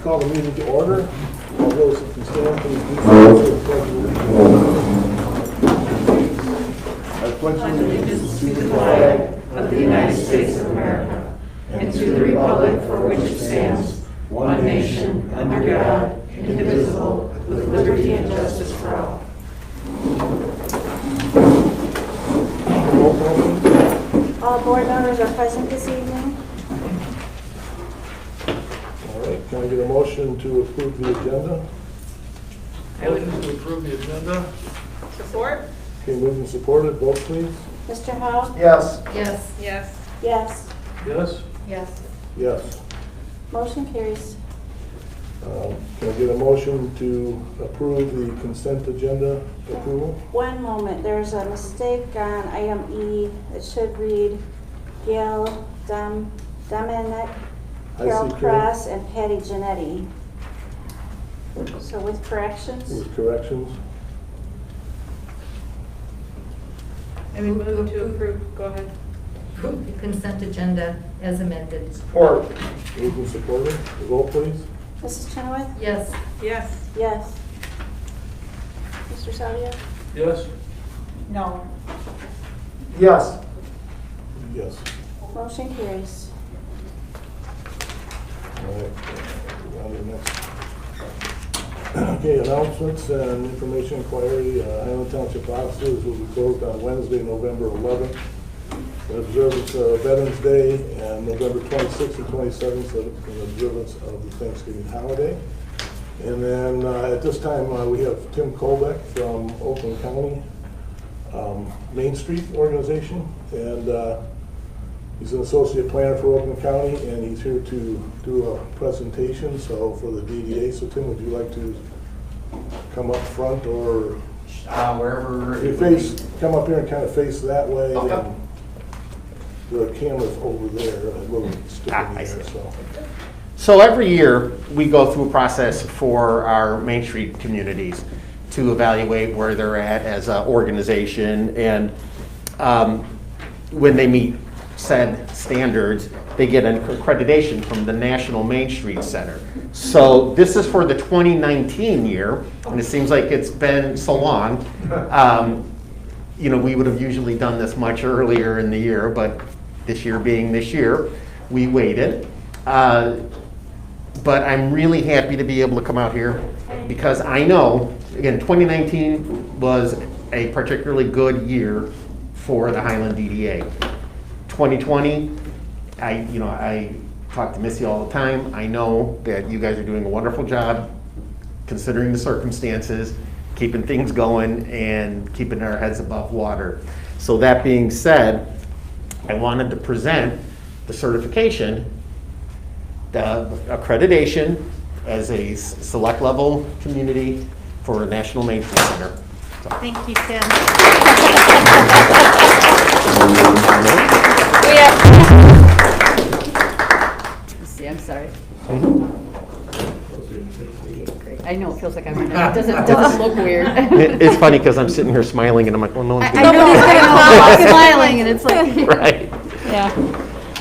call the meeting to order. All those who can stand, please do so. I pledge allegiance to the flag of the United States of America and to the republic for which it stands, one nation, under God, indivisible, with liberty and justice for all. Roll call, please. All board members are present this evening. All right, can I get a motion to approve the agenda? Motion to approve the agenda. Support? Okay, moved and supported, vote please. Mr. Howe? Yes. Yes. Yes. Yes. Yes. Yes. Yes. Motion carries. Can I get a motion to approve the consent agenda approval? One moment, there's a mistake on item E. It should read Gail Dominic, Carol Carol. Cross, and Patty Genetti. So with corrections? With corrections? I would move to approve. Go ahead. Approve the consent agenda as amended. Support. Moved and supported, vote please. Mrs. Chenoweth? Yes. Yes. Yes. Mr. Salvia? Yes. No. Yes. Yes. Motion carries. All right, on to the next. Okay, announcements and information inquiry. Highland Township offices will be closed on Wednesday, November 11th, in observance of Veterans Day, and November 26th and 27th in observance of the Thanksgiving holiday. And then at this time, we have Tim Kolbeck from Oakland County Main Street Organization, and he's an associate planner for Oakland County, and he's here to do a presentation, so for the DDA. So Tim, would you like to come up front, or Wherever. you face, come up here and kind of face that way? Okay. And the camera's over there, a little stick in I the see. air, so. So every year, we go through a process for our Main Street communities to evaluate where they're at as an organization, and when they meet said standards, they get an accreditation from the National Main Street Center. So this is for the 2019 year, and it seems like it's been so long. You know, we would have usually done this much earlier in the year, but this year being this year, we waited. But I'm really happy to be able to come out here because I know, again, 2019 was a particularly good year for the Highland DDA. 2020, I talk to Missy all the time. I know that you guys are doing a wonderful job considering the circumstances, keeping things going and keeping our heads above water. So that being said, I wanted to present the certification, the accreditation as a select level community for National Main Street Center. So. Thank you, Tim. Let's see, I'm sorry. I know, it feels like I'm in it. Doesn't look weird. It's funny because I'm sitting here smiling and I'm like, well, no one's I know he's gonna come smiling and it's like. Right. Yeah.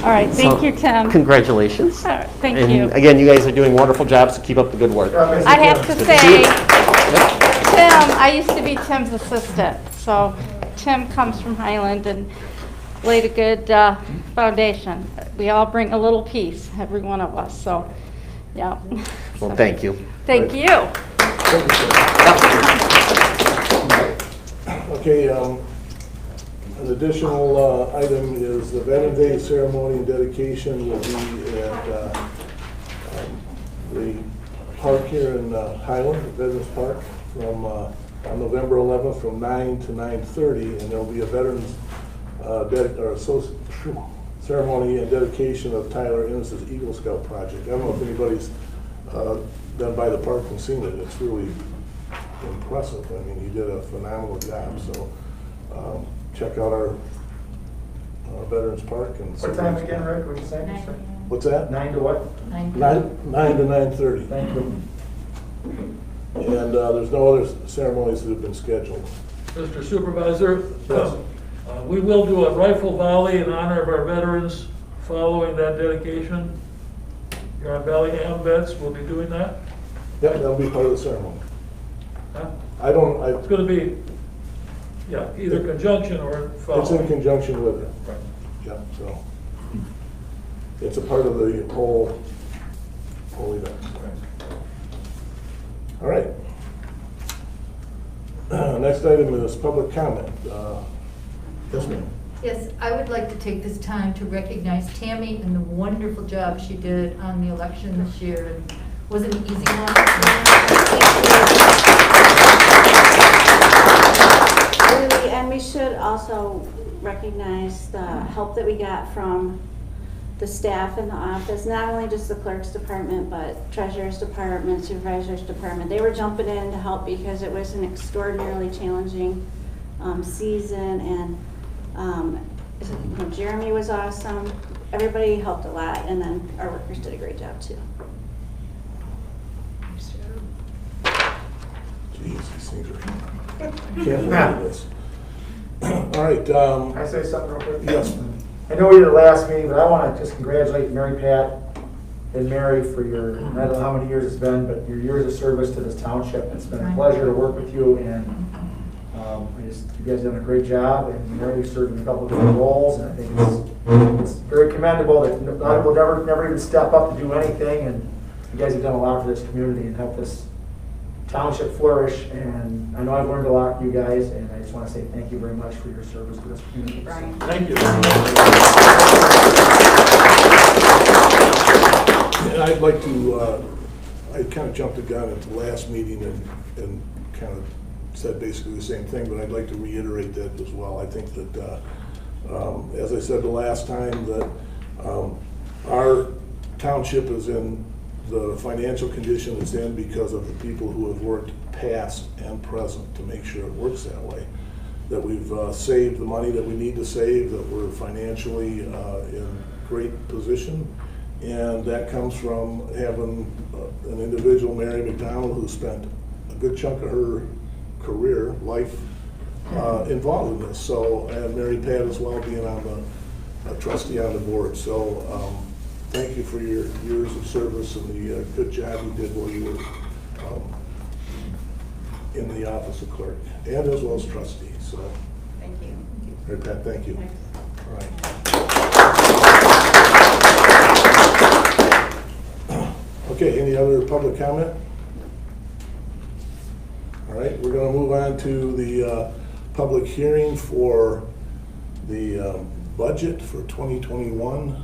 All right, thank So, you, Tim. Congratulations. All right, thank And you. again, you guys are doing wonderful jobs, so keep up the good work. I have to say, Tim, I used to be Tim's assistant, so Tim comes from Highland and laid a good foundation. We all bring a little piece, every one of us, so, yeah. Well, thank you. Thank you. Okay, an additional item is the Veterans Day ceremony and dedication will be at the park here in Highland, Veterans Park, from on November 11th from 9 to 9:30, and there'll be a Veterans ceremony and dedication of Tyler Innes' Eagle Scout project. I don't know if anybody's been by the park and seen it. It's really impressive. I mean, he did a phenomenal job, so check out our Veterans Park. And What time again, Rick? What you saying? What's that? 9 to what? 9 to 9:30. Thank you. And there's no other ceremonies that have been scheduled. Mr. Supervisor, Yes. we will do a rifle volley in honor of our veterans following that dedication. Huron Valley Ambets will be doing that? Yep, that'll be part of the ceremony. Huh? It's It's gonna be, yeah, either conjunction or in following. conjunction with it. Right. Yeah, so it's a part of the whole event. All right. Next item is public comment. Yes, ma'am. Yes, I would like to take this time to recognize Tammy and the wonderful job she did on the election this year. It wasn't an easy one. And we should also recognize the help that we got from the staff in the office, not only just the clerk's department, but treasurer's department, supervisor's department. They were jumping in to help because it was an extraordinarily challenging season, and Jeremy was awesome. Everybody helped a lot, and then our workers did a great job too. Jeez, these things are, can't believe this. All right, Can I say something real quick? yes. I know you're the last meeting, but I want to just congratulate Mary Pat and Mary for your, I don't know how many years it's been, but your years of service to this township. It's been a pleasure to work with you, and you guys have done a great job, and Mary served in a couple of different roles, and I think it's very commendable that a lot of people never even step up to do anything, and you guys have done a lot for this community and helped this township flourish, and I know I've learned a lot from you guys, and I just want to say thank you very much for your service to this community. Brian. Thank you. And I'd like to, I kind of jumped the gun at the last meeting and kind of said basically the same thing, but I'd like to reiterate that as well. I think that, as I said the last time, that our township is in the financial condition it's in because of the people who have worked past and present to make sure it works that way. That we've saved the money that we need to save, that we're financially in great position. And that comes from having an individual, Mary McDonald, who spent a good chunk of her career, life, involved in this. So, and Mary Pat as well, being on the trustee on the board. So, thank you for your years of service and the good job you did while you were in the office of clerk, and as well as trustee. So, Thank you. Mary Pat, thank you. All right. Okay, any other public comment? All right, we're going to move on to the public hearing for the budget for 2021.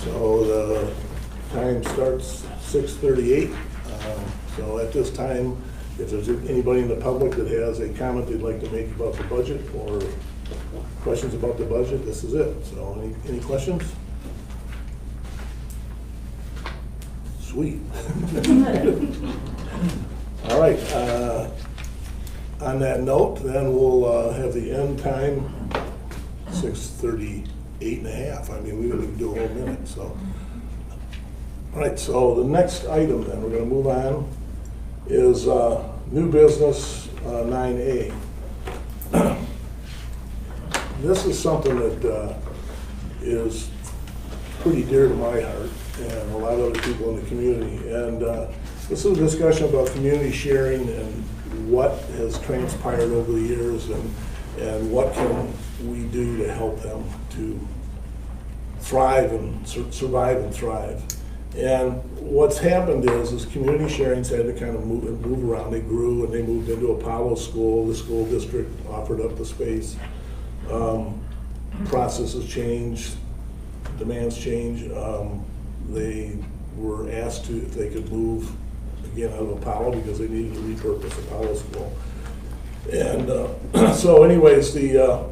So the time starts 6:38. So at this time, if there's anybody in the public that has a comment they'd like to make about the budget or questions about the budget, this is it. So any questions? Sweet. All right. On that note, then we'll have the end time 6:38 and a half. I mean, we didn't even do a whole minute. So, all right. So the next item, then we're going to move on, is new business 9A. This is something that is pretty dear to my heart and a lot of other people in the community. And this is a discussion about community sharing and what has transpired over the years and what can we do to help them to thrive and survive and thrive. And what's happened is community sharing's had to kind of move around. They grew and they moved into Apollo School. The school district offered up the space. Processes changed, demands change. They were asked to, if they could move again out of Apollo because they needed to repurpose Apollo School. And so anyways, the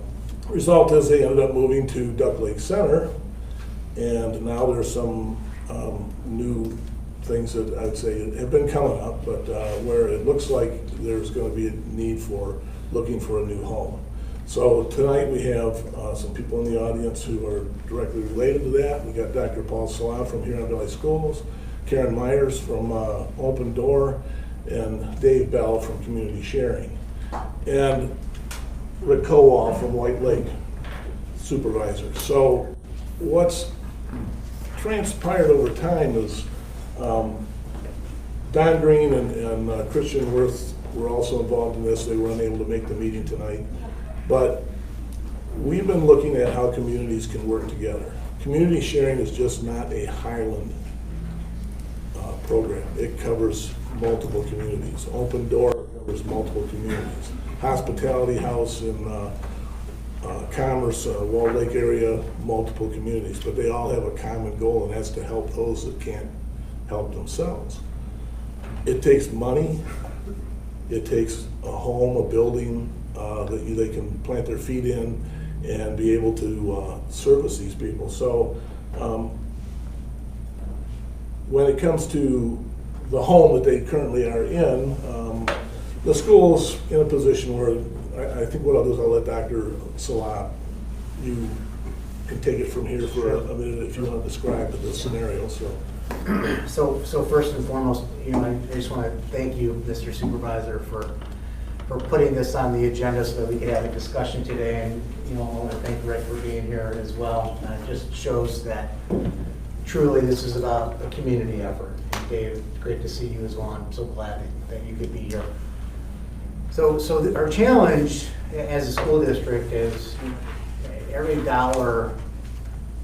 result is they ended up moving to Duck Lake Center, and now there's some new things that I'd say have been coming up, but where it looks like there's going to be a need for looking for a new home. So tonight we have some people in the audience who are directly related to that. We got Dr. Paul Salon from Huron Valley Schools, Karen Myers from Open Door, and Dave Bell from Community Sharing, and Rick Kowal from White Lake. supervisor. So what's transpired over time is Don Green and Christian Worth were also involved in this. They were unable to make the meeting tonight. But we've been looking at how communities can work together. Community sharing is just not a Highland program. It covers multiple communities. Open Door covers multiple communities. Hospitality House in Commerce, Walled Lake area, multiple communities. But they all have a common goal, and that's to help those that can't help themselves. It takes money. It takes a home, a building that they can plant their feet in and be able to service these people. So when it comes to the home that they currently are in, the school's in a position where I think what I'll do is I'll let Dr. Salat, you can take it from here for a minute if you want to describe the scenario. So first and foremost, I just want to thank you, Mr. Supervisor, for putting this on the agenda so that we could have a discussion today. And I want to thank Rick for being here as well. It just shows that truly this is about a community effort. Dave, great to see you as well. I'm so glad that you could be here. So our challenge as a school district is every dollar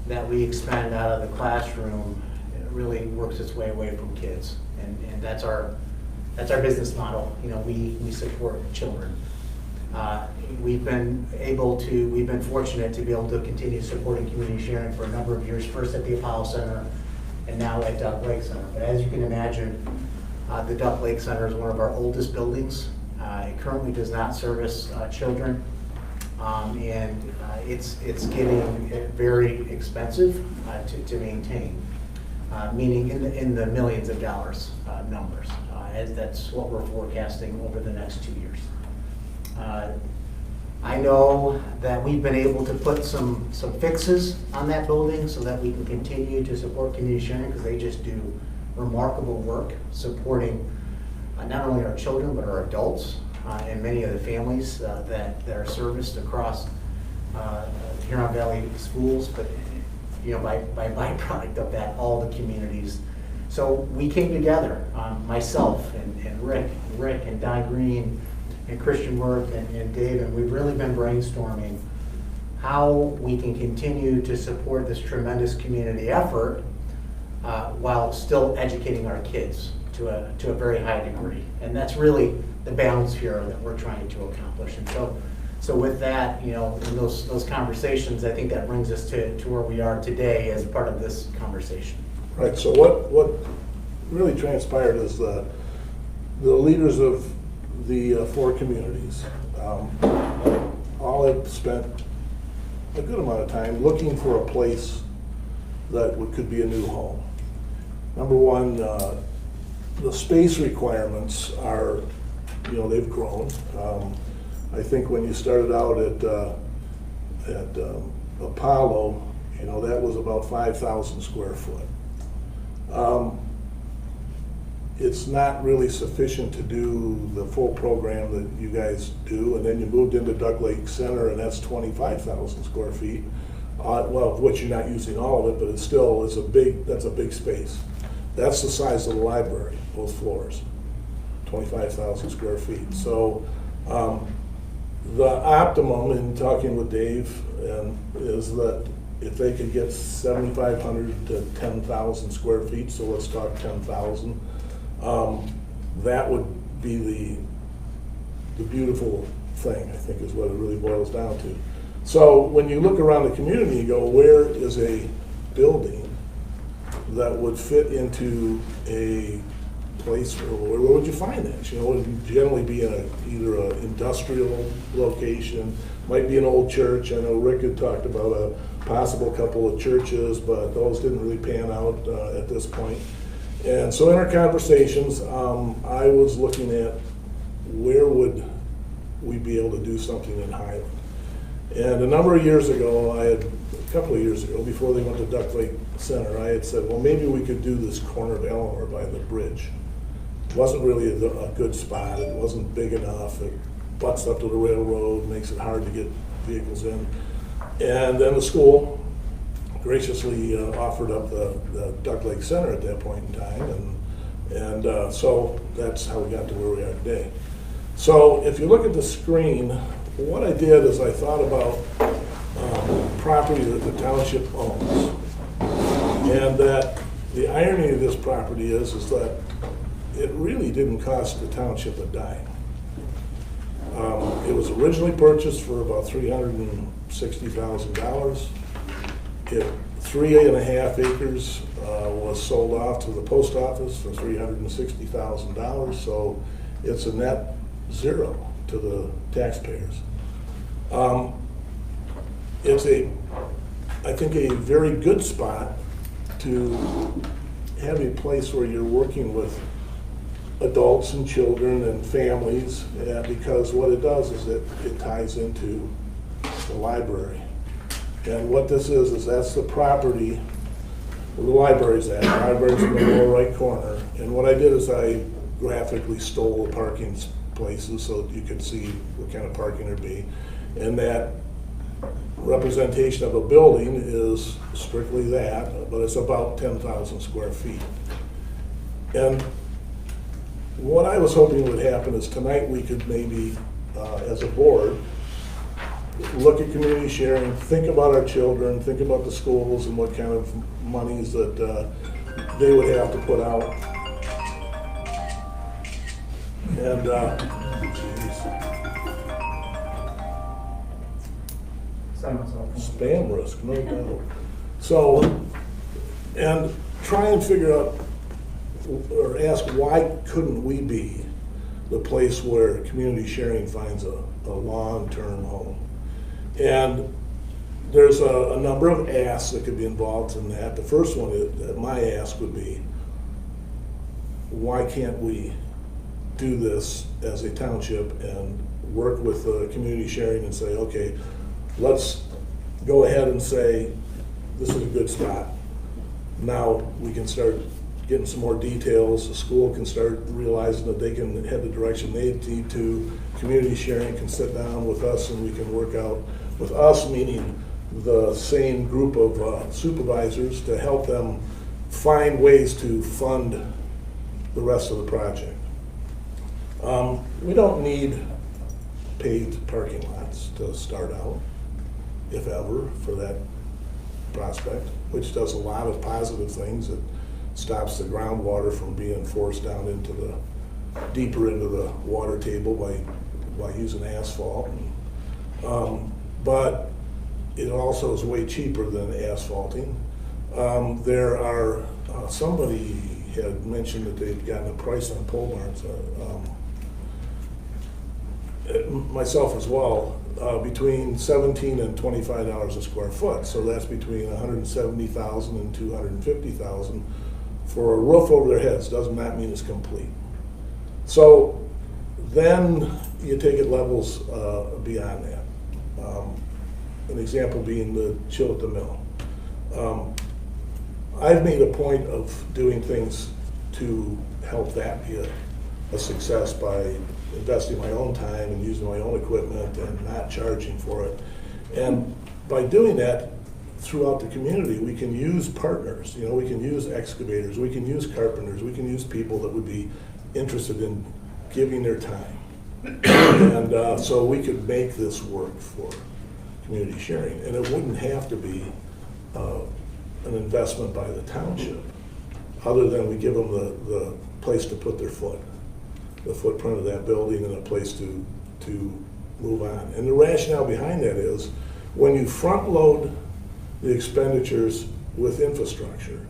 that we expend out of the classroom really works its way away from kids, and that's our business model. We support children. We've been fortunate to be able to continue supporting community sharing for a number of years, first at the Apollo Center and now at Duck Lake Center. But as you can imagine, the Duck Lake Center is one of our oldest buildings. It currently does not service children, and it's getting very expensive to maintain. Meaning in the millions of dollars numbers, as that's what we're forecasting over the next 2 years. I know that we've been able to put some fixes on that building so that we can continue to support community sharing, because they just do remarkable work supporting not only our children but our adults and many of the families that are serviced across Huron Valley schools, but by byproduct of that, all the communities. So we came together, myself and Rick and Don Green and Christian Worth and Dave, and we've really been brainstorming how we can continue to support this tremendous community effort while still educating our kids to a very high degree. And that's really the balance here that we're trying to accomplish. And so with that, in those conversations, I think that brings us to where we are today as part of this conversation. Right, so what really transpired is the leaders of the 4 communities all have spent a good amount of time looking for a place that could be a new home. Number one, the space requirements are, they've grown. I think when you started out at Apollo, that was about 5,000 square foot. It's not really sufficient to do the full program that you guys do, and then you moved into Duck Lake Center, and that's 25,000 square feet. Well, which you're not using all of it, but that's a big space. That's the size of the library, both floors, 25,000 square feet. So the optimum in talking with Dave is that if they could get 7,500 to 10,000 square feet, so let's talk 10,000, that would be the beautiful thing, I think, is what it really boils down to. So when you look around the community, you go, where is a building that would fit into a place, where would you find that? It would generally be in either an industrial location, might be an old church. I know Rick had talked about a possible couple of churches, but those didn't really pan out at this point. And so in our conversations, I was looking at where would we be able to do something in Highland. And a couple of years ago, before they went to Duck Lake Center, I had said, well, maybe we could do this corner of Eleanor by the bridge. It wasn't really a good spot. It wasn't big enough. It butts up to the railroad, makes it hard to get vehicles in. And then the school graciously offered up the Duck Lake Center at that point in time, and so that's how we got to where we are today. So if you look at the screen, what I did is I thought about property that the township owns, and that the irony of this property is that it really didn't cost the township a dime. It was originally purchased for about $360,000. 3.5 acres was sold off to the post office for $360,000, so it's a net zero to the taxpayers. It's I think a very good spot to have a place where you're working with adults and children and families, because what it does is it ties into the library. And what this is that's the property where the library's at. The library's in the lower right corner. And what I did is I graphically stole the parking places so that you could see what kind of parking there'd be. And that representation of a building is strictly that, but it's about 10,000 square feet. And what I was hoping would happen is tonight we could maybe, as a board, look at community sharing, think about our children, think about the schools and what kind of monies that they would have to put out. And, spam risk, no doubt. So, and try and figure out or ask why couldn't we be the place where community sharing finds a long-term home. And there's a number of asks that could be involved in that. The first one, my ask would be, why can't we do this as a township and work with community sharing and say, okay, let's go ahead and say, this is a good spot. Now we can start getting some more details. The school can start realizing that they can head the direction they need to. Community sharing can sit down with us and we can work out with us, meaning the same group of supervisors, to help them find ways to fund the rest of the project. We don't need paved parking lots to start out, if ever, for that prospect, which does a lot of positive things. It stops the groundwater from being forced down into the deeper into the water table by using asphalt. But it also is way cheaper than asphalting. There are somebody had mentioned that they'd gotten a price on pole barns. Myself as well, between $17 and $25 a square foot. So that's between $170,000 and $250,000 for a roof over their heads. Doesn't that mean it's complete? So then you take it levels beyond that. An example being the chill at the mill. I've made a point of doing things to help that be a success by investing my own time and using my own equipment and not charging for it. And by doing that throughout the community, we can use partners. You know, we can use excavators, we can use carpenters, we can use people that would be interested in giving their time. And so we could make this work for community sharing. And it wouldn't have to be an investment by the township, other than we give them the place to put their foot, the footprint of that building, and a place to move on. And the rationale behind that is, when you front load the expenditures with infrastructure,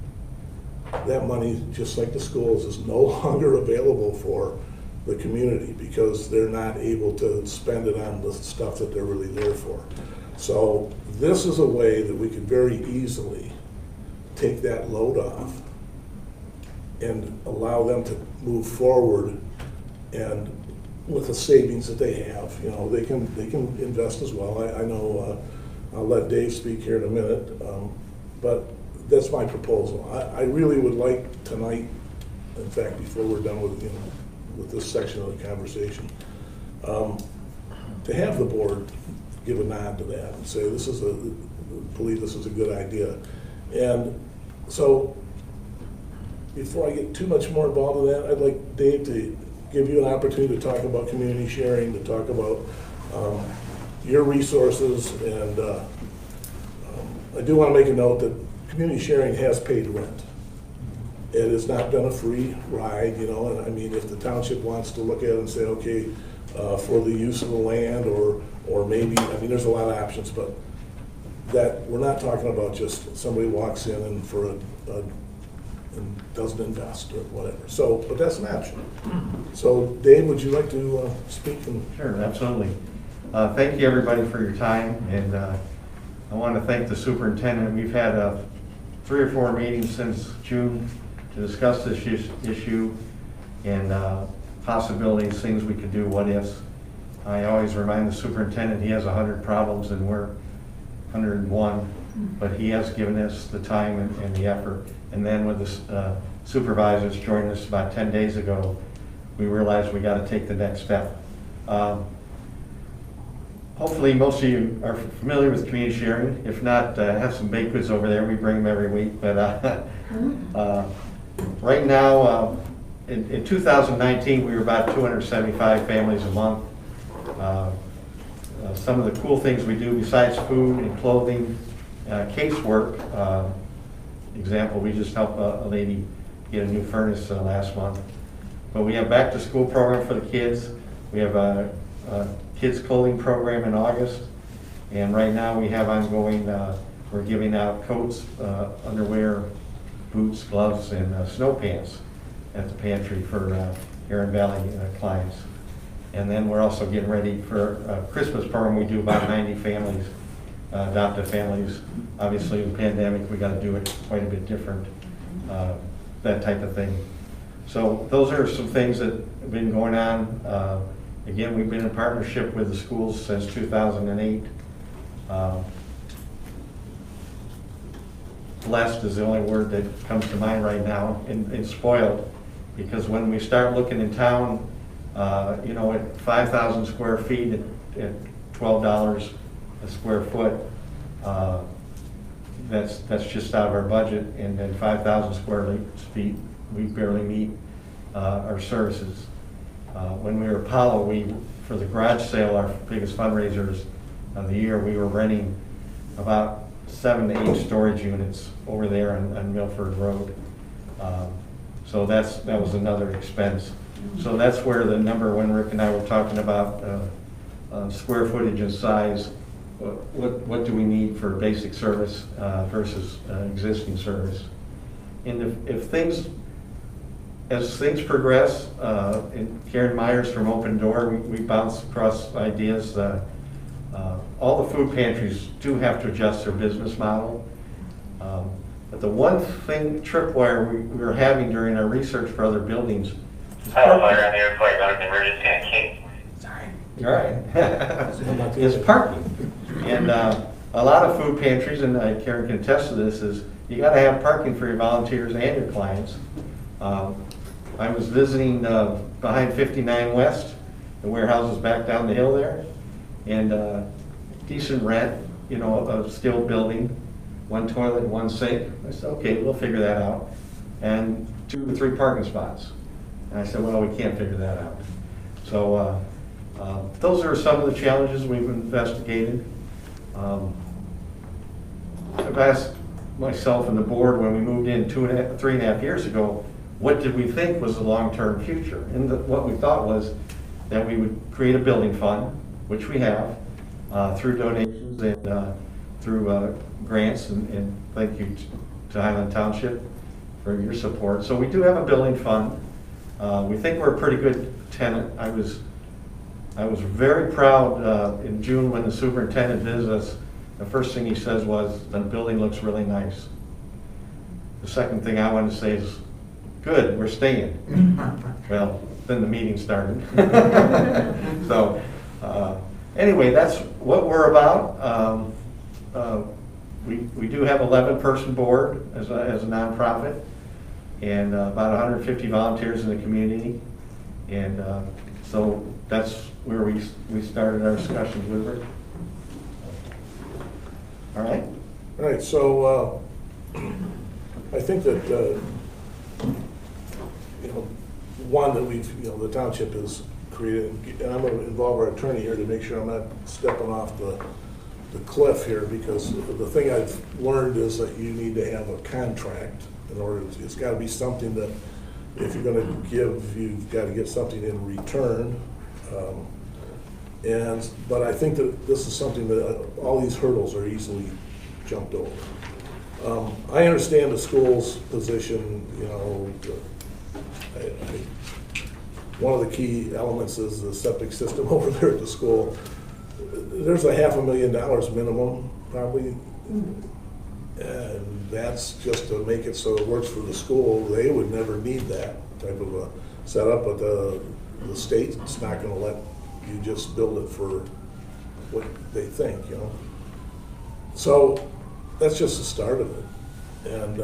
that money, just like the schools, is no longer available for the community because they're not able to spend it on the stuff that they're really there for. So this is a way that we could very easily take that load off and allow them to move forward, and with the savings that they have, you know, they can invest as well. I know I'll let Dave speak here in a minute, but that's my proposal. I really would like tonight, in fact, before we're done with this section of the conversation, to have the board give a nod to that and say, believe this is a good idea. And so, before I get too much more involved in that, I'd like Dave to give you an opportunity to talk about community sharing, to talk about your resources, and I do want to make a note that community sharing has paid rent. It has not been a free ride, you know, and I mean, if the township wants to look at it and say, okay, for the use of the land, or maybe, I mean, there's a lot of options, but that, we're not talking about just somebody walks in and and doesn't invest or whatever. So, but that's an option. So, Dave, would you like to speak? Sure, absolutely. Thank you, everybody, for your time, and I want to thank the superintendent. We've had 3 or 4 meetings since June to discuss this issue and possibilities, things we could do, what ifs. I always remind the superintendent he has 100 problems and we're 101, but he has given us the time and the effort. And then with the supervisors joining us about 10 days ago, we realized we got to take the next step. Hopefully most of you are familiar with community sharing. If not, have some baked goods over there. We bring them every week. But right now, in 2019, we were about 275 families a month. Some of the cool things we do besides food and clothing, casework. Example, we just helped a lady get a new furnace last month. But we have back to school program for the kids. We have a kids clothing program in August. And right now we have ongoing, we're giving out coats, underwear, boots, gloves, and snow pants at the pantry for Huron Valley clients. And then we're also getting ready for a Christmas program. We do about 90 families, adoptive families. Obviously, with the pandemic, we got to do it quite a bit different, that type of thing. So those are some things that have been going on. Again, we've been in partnership with the schools since 2008. Blessed is the only word that comes to mind right now, and spoiled, because when we start looking in town, you know, at 5,000 square feet at $12 a square foot, that's just out of our budget, and then 5,000 square feet, we barely meet our services. When we were Apollo, for the garage sale, our biggest fundraisers of the year, we were renting about 7 to 8 storage units over there on Milford Road. So that was another expense. So that's where the number, when Rick and I were talking about square footage and size, what do we need for basic service versus existing service? And as things progress, and Karen Myers from Open Door, we bounce across ideas. All the food pantries do have to adjust their business model. But the one thing, tripwire we were having during our research for other buildings. Hello, fire on the airport, going to emergency on King. Sorry. You're right. Is parking. And a lot of food pantries, and Karen can attest to this, is you got to have parking for your volunteers and your clients. I was visiting behind 59 West, the warehouse is back down the hill there, and decent rent, you know, a skilled building, 1 toilet, 1 sink. I said, okay, we'll figure that out. And 2 or 3 parking spots. And I said, well, we can't figure that out. So those are some of the challenges we've investigated. I've asked myself and the board when we moved in 3.5 years ago, what did we think was the long-term future? And what we thought was that we would create a building fund, which we have, through donations and through grants, and thank you to Highland Township for your support. So we do have a building fund. We think we're a pretty good tenant. I was very proud in June when the superintendent visited us. The first thing he says was, the building looks really nice. The second thing I wanted to say is, good, we're staying. Well, then the meeting started. So anyway, that's what we're about. We do have 11-person board as a nonprofit, and about 150 volunteers in the community. And so that's where we started our discussions with Rick. All right? All right, so I think that, one, that we've, the township has created, and I'm going to involve our attorney here to make sure I'm not stepping off the cliff here, because the thing I've learned is that you need to have a contract in order, it's got to be something that if you're going to give, you've got to get something in return. But I think that this is something that all these hurdles are easily jumped over. I understand the school's position, one of the key elements is the septic system over there at the school. There's $500,000 minimum, probably, and that's just to make it so it works for the school. They would never need that type of a setup, but the state's not going to let you just build it for what they think, So that's just the start of it. And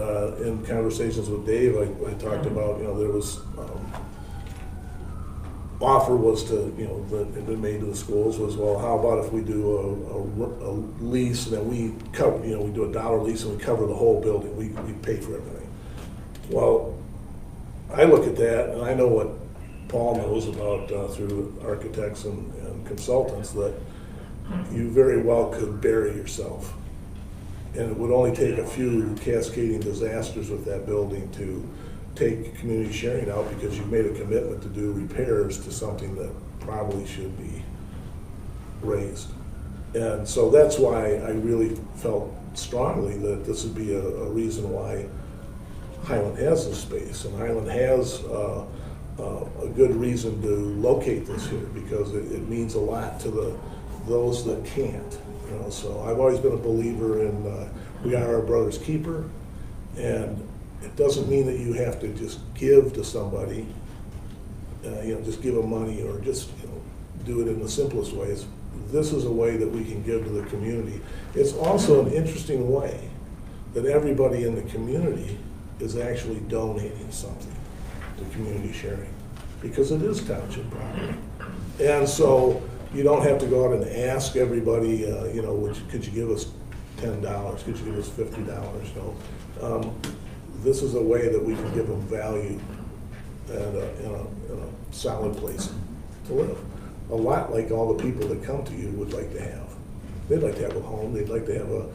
in conversations with Dave, I talked about, there was offer was to, that had been made to the schools was, well, how about if we do a lease and then we cover, we do $1 lease and we cover the whole building, we pay for everything. Well, I look at that and I know what Paul knows about through architects and consultants, that you very well could bury yourself. And it would only take a few cascading disasters with that building to take community sharing out, because you've made a commitment to do repairs to something that probably should be raised. And so that's why I really felt strongly that this would be a reason why Highland has this space, and Highland has a good reason to locate this here, because it means a lot to those that can't. So I've always been a believer in we are our brother's keeper, and it doesn't mean that you have to just give to somebody, just give them money, or just do it in the simplest ways. This is a way that we can give to the community. It's also an interesting way that everybody in the community is actually donating something to community sharing, because it is township property. And so you don't have to go out and ask everybody, could you give us $10? Could you give us $50? This is a way that we can give them value and in a solid place to live. A lot like all the people that come to you would like to have. They'd like to have a home. They'd like to have a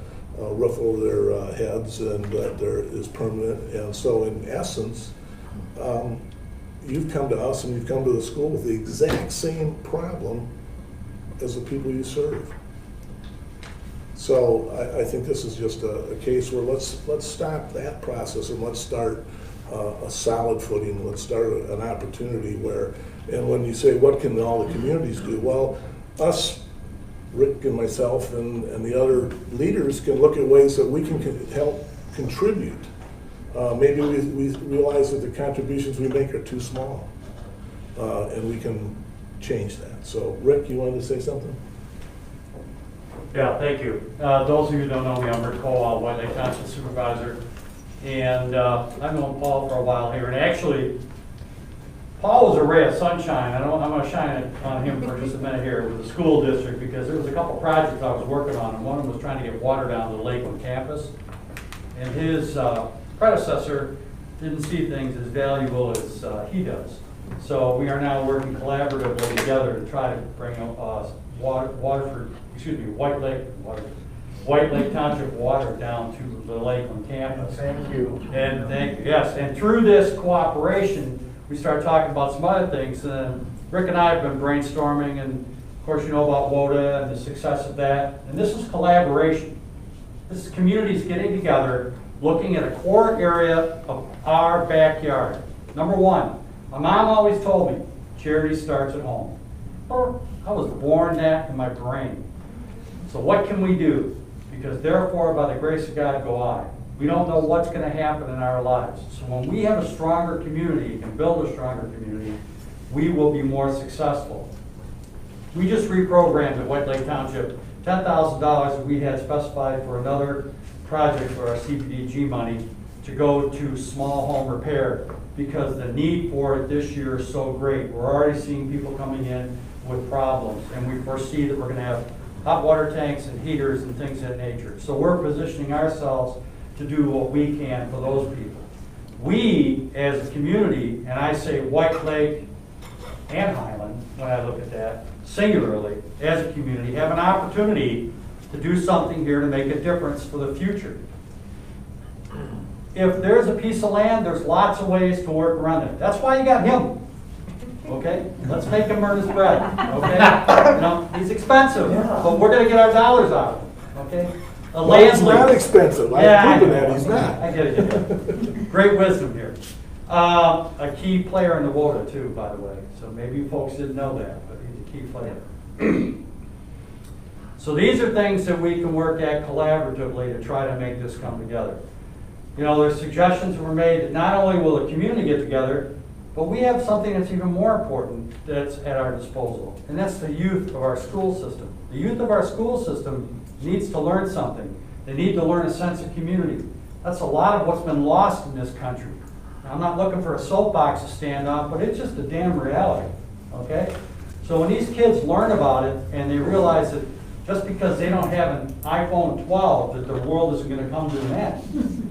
roof over their heads, and that there is permanent. And so in essence, you've come to us and you've come to the school with the exact same problem as the people you serve. So I think this is just a case where let's stop that process and let's start a solid footing. Let's start an opportunity where, and when you say what can all the communities do, well, us, Rick and myself and the other leaders can look at ways that we can help contribute. Maybe we realize that the contributions we make are too small, and we can change that. So Rick, you wanted to say something? Yeah, thank you. Those of you who don't know me, I'm Rick Cole, White Lake Township Supervisor. And I've known Paul for a while here. And actually, Paul was a ray of sunshine. I'm going to shine it on him for just a minute here with the school district, because there was a couple projects I was working on, and one of them was trying to get water down to the Lakeland campus. And his predecessor didn't see things as valuable as he does. So we are now working collaboratively together to try to bring White Lake Township water down to the Lakeland campus. Thank you. And thank you, yes. And through this cooperation, we start talking about some other things. And Rick and I have been brainstorming, and of course you know about WODA and the success of that. And this is collaboration. This is communities getting together, looking at a core area of our backyard. Number one, my mom always told me, charity starts at home. I was born that in my brain. So what can we do? Because therefore, by the grace of God, go I. We don't know what's going to happen in our lives. So when we have a stronger community and build a stronger community, we will be more successful. We just reprogrammed at White Lake Township $10,000 that we had specified for another project for our CPDG money to go to small home repair, because the need for it this year is so great. We're already seeing people coming in with problems, and we foresee that we're going to have hot water tanks and heaters and things of that nature. So we're positioning ourselves to do what we can for those people. We, as a community, and I say White Lake and Highland, when I look at that, singularly, as a community, have an opportunity to do something here to make a difference for the future. If there's a piece of land, there's lots of ways to work around it. That's why you got him. Okay? Let's make him earn his bread. Okay? You know, he's expensive, but we're gonna get our dollars out of him. Okay? A Well, it's land not lease. expensive. Yeah, I I'm proving know. that he's not. I get it. Great wisdom here. A key player in the WOTA too, by the way. So maybe you folks didn't know that, but he's a key player. So these are things that we can work at collaboratively to try to make this come together. You know, there's suggestions were made that not only will the community get together, but we have something that's even more important that's at our disposal, and that's the youth of our school system. The youth of our school system needs to learn something. They need to learn a sense of community. That's a lot of what's been lost in this country. I'm not looking for a soapbox to stand on, but it's just a damn reality, okay? So when these kids learn about it and they realize that just because they don't have an iPhone 12, that the world isn't gonna come to an end.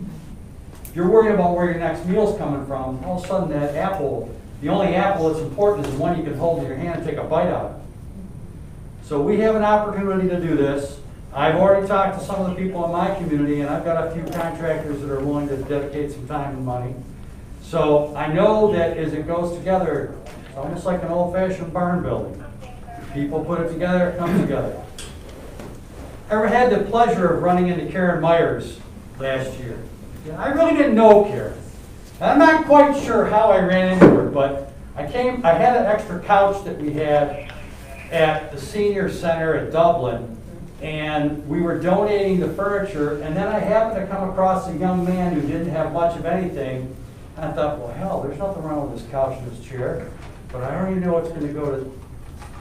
If you're worried about where your next meal's coming from, all of a sudden that apple, the only apple that's important is the one you can hold in your hand and take a bite out of. So we have an opportunity to do this. I've already talked to some of the people in my community, and I've got a few contractors that are willing to dedicate some time and money. So I know that as it goes together, it's almost like an old-fashioned barn building. People put it together, it comes together. Ever had the pleasure of running into Karen Myers last year? Yeah, I really didn't know Karen. I'm not quite sure how I ran into her, but I had an extra couch that we had at the senior center at Dublin, and we were donating the furniture, and then I happened to come across a young man who didn't have much of anything, and I thought, well, hell, there's nothing wrong with this couch and this chair, but I already know it's going to go to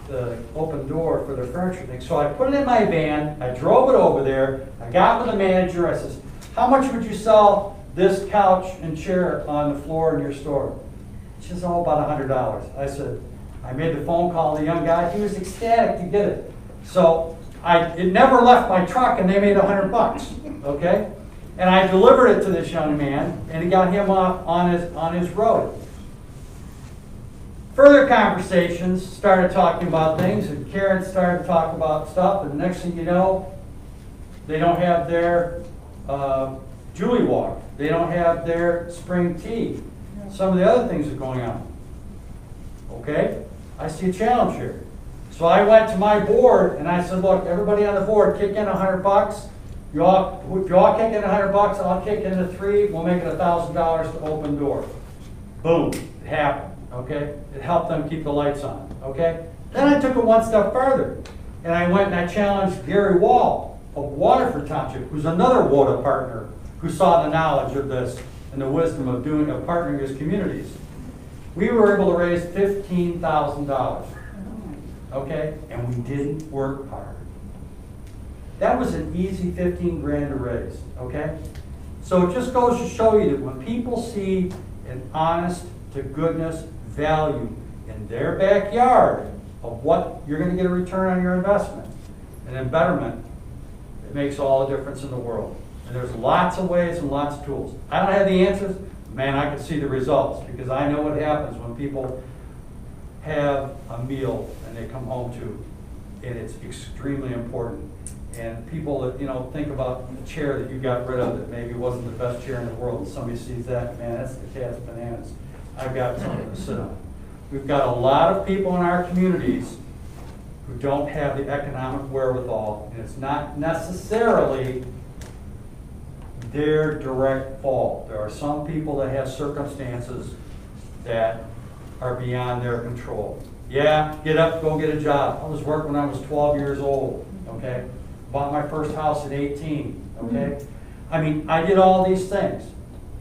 the open door for their furniture thing. So I put it in my van, I drove it over there, I got with the manager, I says, how much would you sell this couch and chair on the floor in your store? She says, oh, about $100. I said, I made the phone call to the young guy, he was ecstatic to get it. So it never left my truck and they made $100, okay? And I delivered it to this young man and it got him off on his road. Further conversations, started talking about things, and Karen started to talk about stuff, and the next thing you know, they don't have their Julie Walk. They don't have their spring tea. Some of the other things are going on. Okay? I see a challenge here. So I went to my board, and I said, look, everybody on the board, kick in $100. You all kick in $100, I'll kick in the $3, we'll make it $1,000 to open door. Boom, it happened. Okay, it helped them keep the lights on. Okay, then I took it one step further, and I went and I challenged Gary Wall of Waterford Township, who's another WOTA partner, who saw the knowledge of this and the wisdom of partnering his communities. We were able to raise $15,000. Okay, and we didn't work hard. That was an easy 15 grand to raise. Okay, so it just goes to show you that when people see an honest to goodness value in their backyard of what you're going to get a return on your investment and then betterment, it makes all the difference in the world. And there's lots of ways and lots of tools. I don't have the answers. Man, I can see the results because I know what happens when people have a meal and they come home to, and it's extremely important. And people that, think about the chair that you got rid of that maybe wasn't the best chair in the world, and somebody sees that, man, that's the cat's bananas. I've got something to sit on. We've got a lot of people in our communities who don't have the economic wherewithal, and it's not necessarily their direct fault. There are some people that have circumstances that are beyond their control. Yeah, get up, go get a job. I was working when I was 12 years old, okay? Bought my first house at 18, okay? I mean, I did all these things.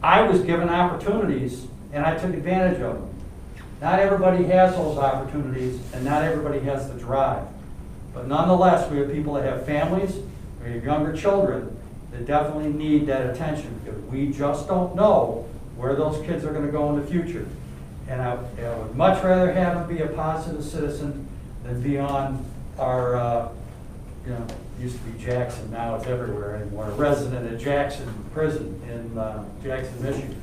I was given opportunities and I took advantage of them. Not everybody has those opportunities and not everybody has the drive. But nonetheless, we have people that have families, we have younger children that definitely need that attention because we just don't know where those kids are going to go in the future. And I would much rather have them be a positive citizen than be on our you know, it used to be Jackson, now it's everywhere anymore, a resident at Jackson Prison in Jackson, Michigan.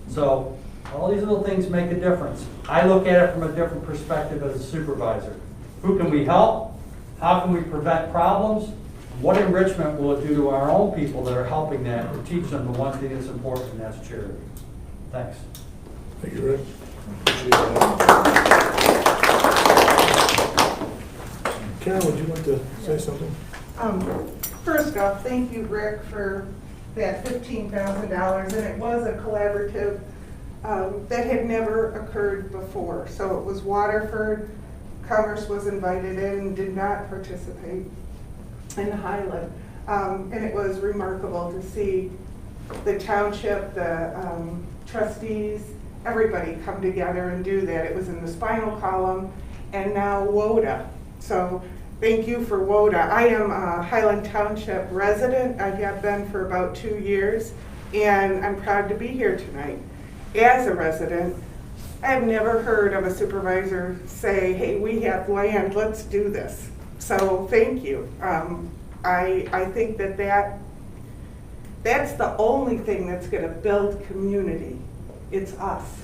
So all these little things make a difference. I look at it from a different perspective as a supervisor. Who can we help? How can we prevent problems? What enrichment will it do to our own people that are helping that to teach them the one thing that's important, and that's charity? Thanks. Thank you, Rick. Appreciate that. Karen, would you like to say something? First off, thank you, Rick, for that $15,000, and it was a collaborative that had never occurred before. So it was Waterford, Commerce was invited in and did not participate in Highland. And it was remarkable to see the township, the trustees, everybody come together and do that. It was in the spinal column, and now WODA. So thank you for WODA. I am a Highland Township resident. I have been for about 2 years, and I'm proud to be here tonight. As a resident, I've never heard of a supervisor say, hey, we have land, let's do this. So thank you. I think that's the only thing that's going to build community. It's us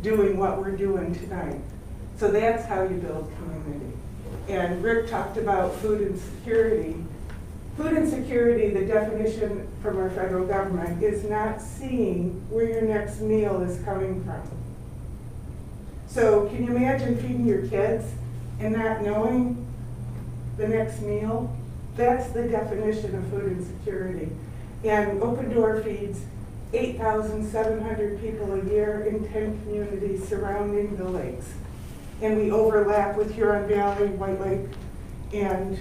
doing what we're doing tonight. So that's how you build community. And Rick talked about food insecurity. Food insecurity, the definition from our federal government, is not seeing where your next meal is coming from. So can you imagine feeding your kids and not knowing the next meal? That's the definition of food insecurity. And Open Door feeds 8,700 people a year in 10 communities surrounding the lakes. And we overlap with Huron Valley, White Lake, and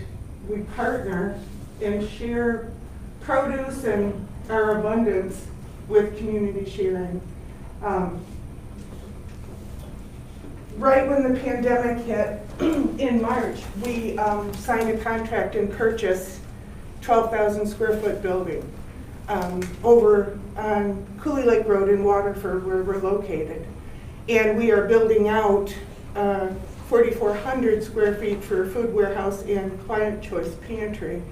we partner and share produce and our abundance with community sharing. Right when the pandemic hit in March, we signed a contract and purchased 12,000 square foot building over on Cooley Lake Road in Waterford, where we're located. And we are building out 4,400 square feet for a food warehouse and client choice pantry.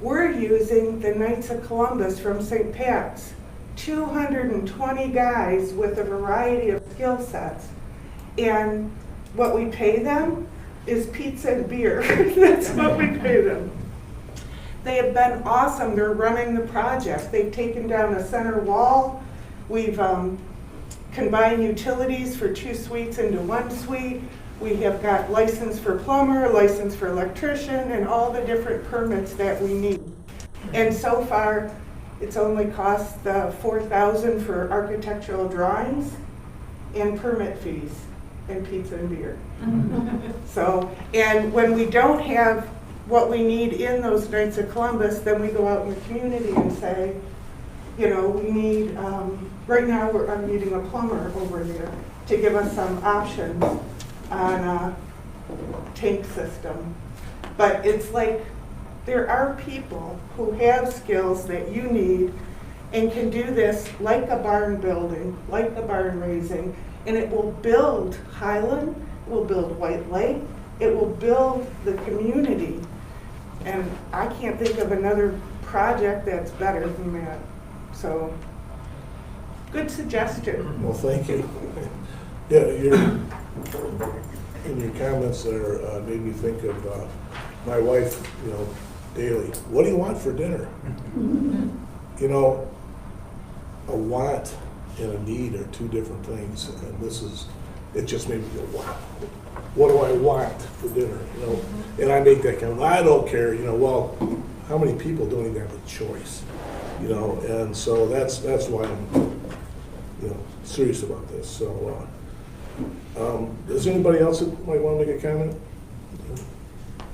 We're using the Knights of Columbus from St. Pat's, 220 guys with a variety of skill sets. And what we pay them is pizza and beer. That's what we pay them. They have been awesome. They're running the project. They've taken down a center wall. We've combined utilities for 2 suites into 1 suite. We have got license for plumber, license for electrician, and all the different permits that we need. And so far, it's only cost $4,000 for architectural drawings and permit fees and pizza and beer. So, and when we don't have what we need in those Knights of Columbus, then we go out in the community and say, you know, we need, right now I'm needing a plumber over there to give us some options on a tank system. But it's like, there are people who have skills that you need and can do this like a barn building, like a barn raising, and it will build Highland, it will build White Lake, it will build the community. And I can't think of another project that's better than that. So, good suggestion. Well, thank you. Yeah, in your comments there made me think of my wife, you know, daily. What do you want for dinner? You know, a want and a need are 2 different things, and it just made me go, wow, what do I want for dinner, you know? And I make that comment, I don't care, you know, well, how many people don't even have a choice, you know? And so that's why I'm, you know, serious about this. So, is there anybody else that might want to make a comment?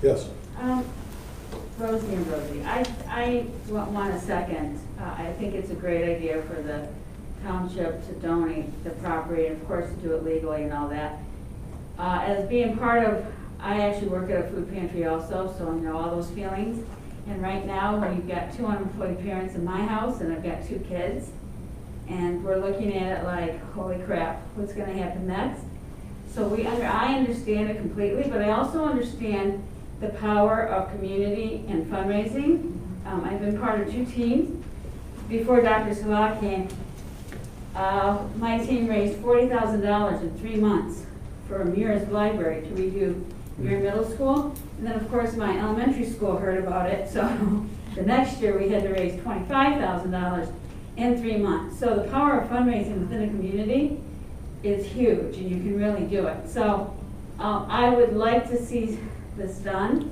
Yes. Rosie and Rosie, I want a second. I think it's a great idea for the township to donate the property, and of course to do it legally and all that. As being part of, I actually work at a food pantry also, so I know all those feelings. And right now, when you've got 2 unemployed parents in my house, and I've got 2 kids, and we're looking at it like, holy crap, what's going to happen next? So I understand it completely, but I also understand the power of community and fundraising. I've been part of 2 teams. Before Dr. Salah came, my team raised $40,000 in 3 months for Muir's Library to redo Muir Middle School. And then, of course, my elementary school heard about it, so the next year we had to raise $25,000 in 3 months. So the power of fundraising within a community is huge, and you can really do it. So I would like to see this done,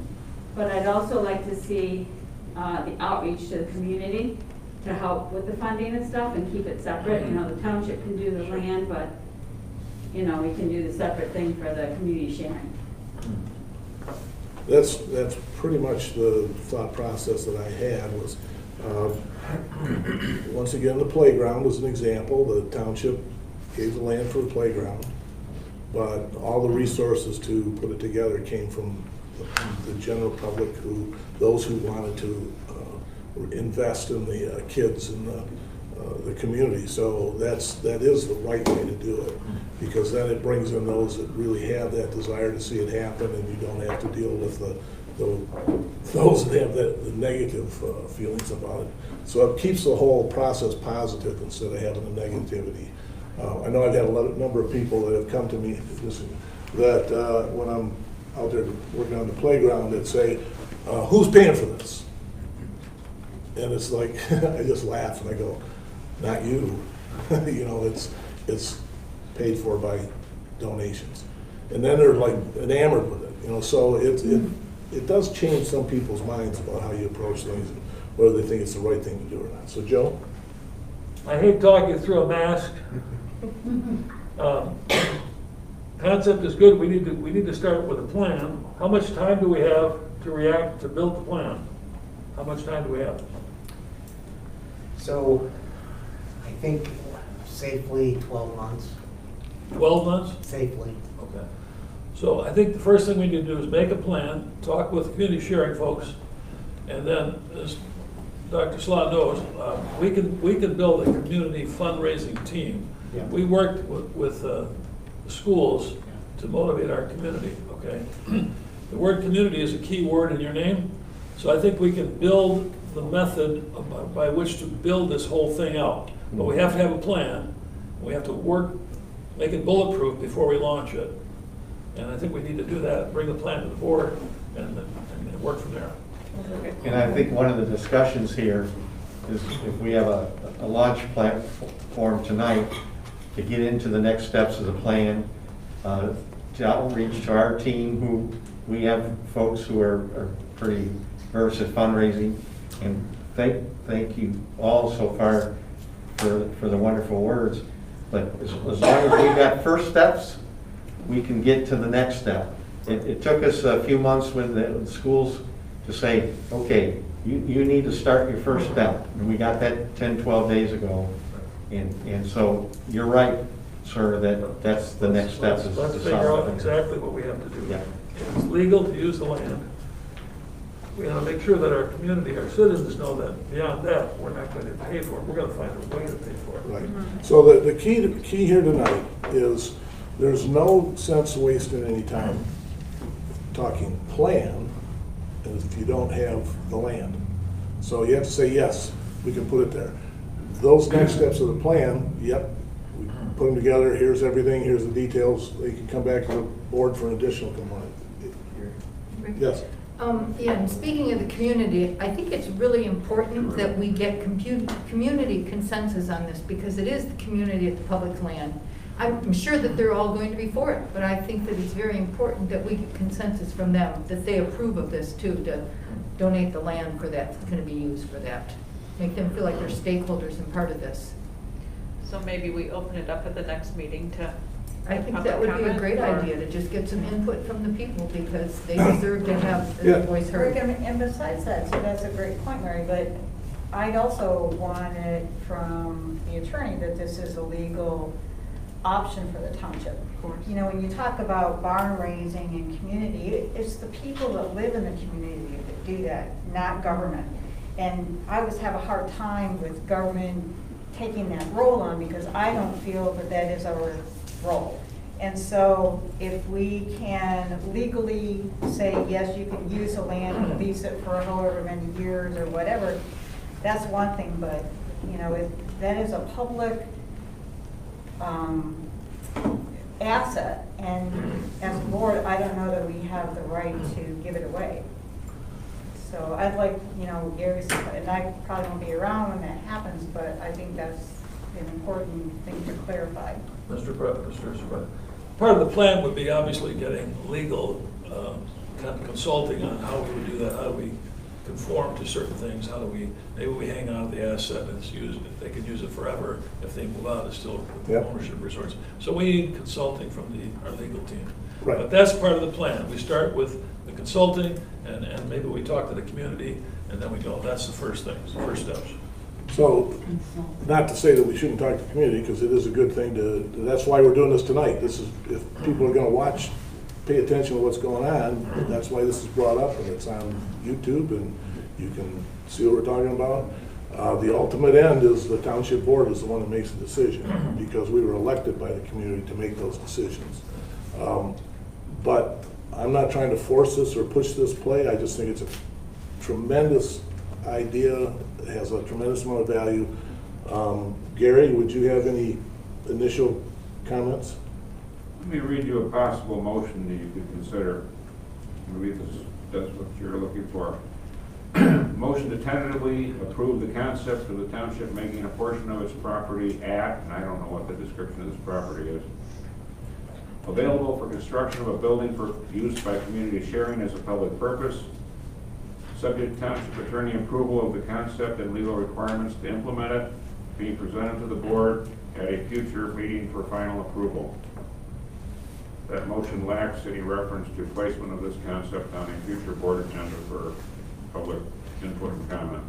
but I'd also like to see the outreach to the community to help with the funding and stuff and keep it separate. You know, the township can do the land, but, you know, we can do the separate thing for the community sharing. That's pretty much the thought process that I had was, once again, the playground was an example. The township gave the land for the playground, but all the resources to put it together came from the general public, those who wanted to invest in the kids and the community. So that is the right way to do it, because then it brings in those that really have that desire to see it happen, and you don't have to deal with those that have the negative feelings about it. So it keeps the whole process positive instead of having the negativity. I know I've had a number of people that have come to me that when I'm out there working on the playground that say, who's paying for this? And it's like, I just laugh and I go, not you. You know, it's paid for by donations. And then they're like enamored with it, you know, so it does change some people's minds about how you approach things and whether they think it's the right thing to do or not. So Joe? I hate talking through a mask. Concept is good. We need to start with a plan. How much time do we have to react to build the plan? How much time do we have? So I think safely 12 months. 12 months? Safely. Okay. So I think the first thing we need to do is make a plan, talk with community sharing folks, and then, as Dr. Slott knows, we can build a community fundraising team. Yeah. We worked with the schools to motivate our community, okay? The word community is a key word in your name, so I think we can build the method by which to build this whole thing out. But we have to have a plan. We have to make it bulletproof before we launch it. And I think we need to do that, bring the plan to the board, and work from there. And I think one of the discussions here is if we have a launch platform tonight to get into the next steps of the plan, to outreach to our team, who we have folks who are pretty versed at fundraising. And thank you all so far for the wonderful words. But as long as we got first steps, we can get to the next step. It took us a few months with the schools to say, okay, you need to start your first step. And we got that 10, 12 days ago. And so you're right, sir, that's the next step. Let's figure out exactly what we have to do. Yeah. If it's legal to use the land, we gotta make sure that our community, our citizens know that beyond that, we're not going to pay for it. We're gonna find a way to pay for it. Right. So the key here tonight is there's no sense wasting any time talking plan if you don't have the land. So you have to say, yes, we can put it there. Those next steps of the plan, yep, we put them together, here's everything, here's the details. They can come back to the board for an additional component. Yes? Yeah, and speaking of the community, I think it's really important that we get community consensus on this, because it is the community at the public land. I'm sure that they're all going to be for it, but I think that it's very important that we get consensus from them, that they approve of this too, to donate the land for that, that's going to be used for that. Make them feel like they're stakeholders and part of this. So maybe we open it up at the next meeting to I think that would be a great idea, to just get some input from the people, because they deserve to have their voice heard. And besides that, so that's a great point, Mary, but I'd also want it from the attorney that this is a legal option for the township. Of course. You know, when you talk about barn raising and community, it's the people that live in the community that do that, not government. And I always have a hard time with government taking that role on, because I don't feel that that is our role. And so if we can legally say, yes, you can use the land and lease it for however many years or whatever, that's one thing, but, you know, if that is a public asset, and as a board, I don't know that we have the right to give it away. So I'd like, you know, Gary said, and I probably won't be around when that happens, but I think that's an important thing to clarify. Mr. Supervisor, part of the plan would be obviously getting legal consulting on how we would do that, how do we conform to certain things, how do we, maybe we hang on to the asset and it's used, they could use it forever, if they move out, it's still ownership resource. So we need consulting from our legal team. Right. But that's part of the plan. We start with the consulting and maybe we talk to the community and then we go, that's the first things, the first steps. So, not to say that we shouldn't talk to the community, because it is a good thing that's why we're doing this tonight. This is, if people are gonna watch, pay attention to what's going on, that's why this is brought up, and it's on YouTube, and you can see what we're talking about. The ultimate end is the township board is the one that makes the decision, because we were elected by the community to make those decisions. But I'm not trying to force this or push this play, I just think it's a tremendous idea, it has a tremendous amount of value. Gary, would you have any initial comments? Let me read you a possible motion that you could consider. Maybe that's what you're looking for. Motion to tentatively approve the concept of the township making a portion of its property at, and I don't know what the description of this property is, available for construction of a building for use by community sharing as a public purpose, subject to township attorney approval of the concept and legal requirements to implement it, being presented to the board at a future meeting for final approval. That motion lacks any reference to placement of this concept on a future board agenda for public input and comment.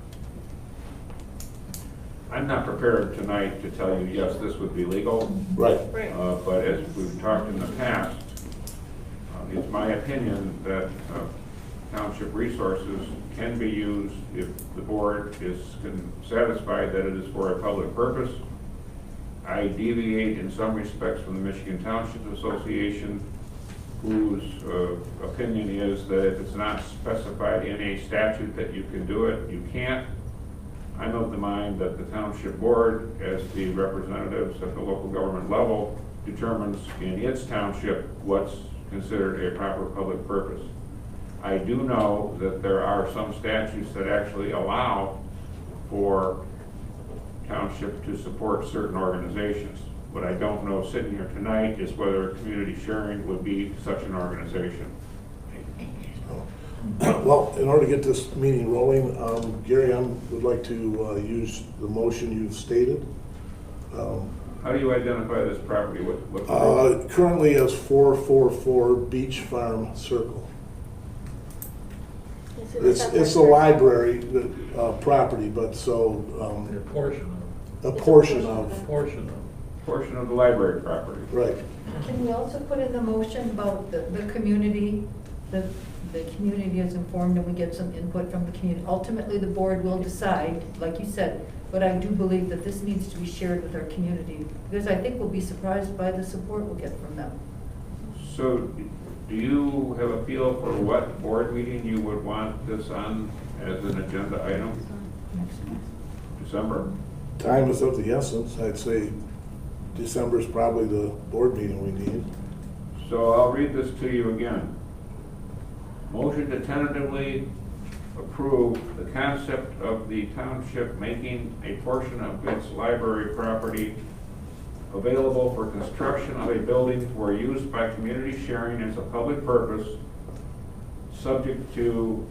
I'm not prepared tonight to tell you, yes, this would be legal. Right. But as we've talked in the past, it's my opinion that township resources can be used if the board is satisfied that it is for a public purpose. I deviate in some respects from the Michigan Township Association, whose opinion is that if it's not specified in a statute that you can do it, you can't. I'm of the mind that the township board, as the representatives at the local government level, determines in its township what's considered a proper public purpose. I do know that there are some statutes that actually allow for township to support certain organizations. What I don't know sitting here tonight is whether community sharing would be such an organization. Well, in order to get this meeting rolling, Gary, I would like to use the motion you've stated. How do you identify this property? Currently as 444 Beach Farm Circle. It's a library property, but so a portion of the library property. Right. Can we also put in the motion about the community, the community is informed and we get some input from the community? Ultimately, the board will decide, like you said, but I do believe that this needs to be shared with our community, because I think we'll be surprised by the support we'll get from them. So, do you have a feel for what board meeting you would want this on as an agenda item? December? Time is of the essence. I'd say December is probably the board meeting we need. So I'll read this to you again. Motion to tentatively approve the concept of the township making a portion of its library property available for construction of a building for use by community sharing as a public purpose, subject to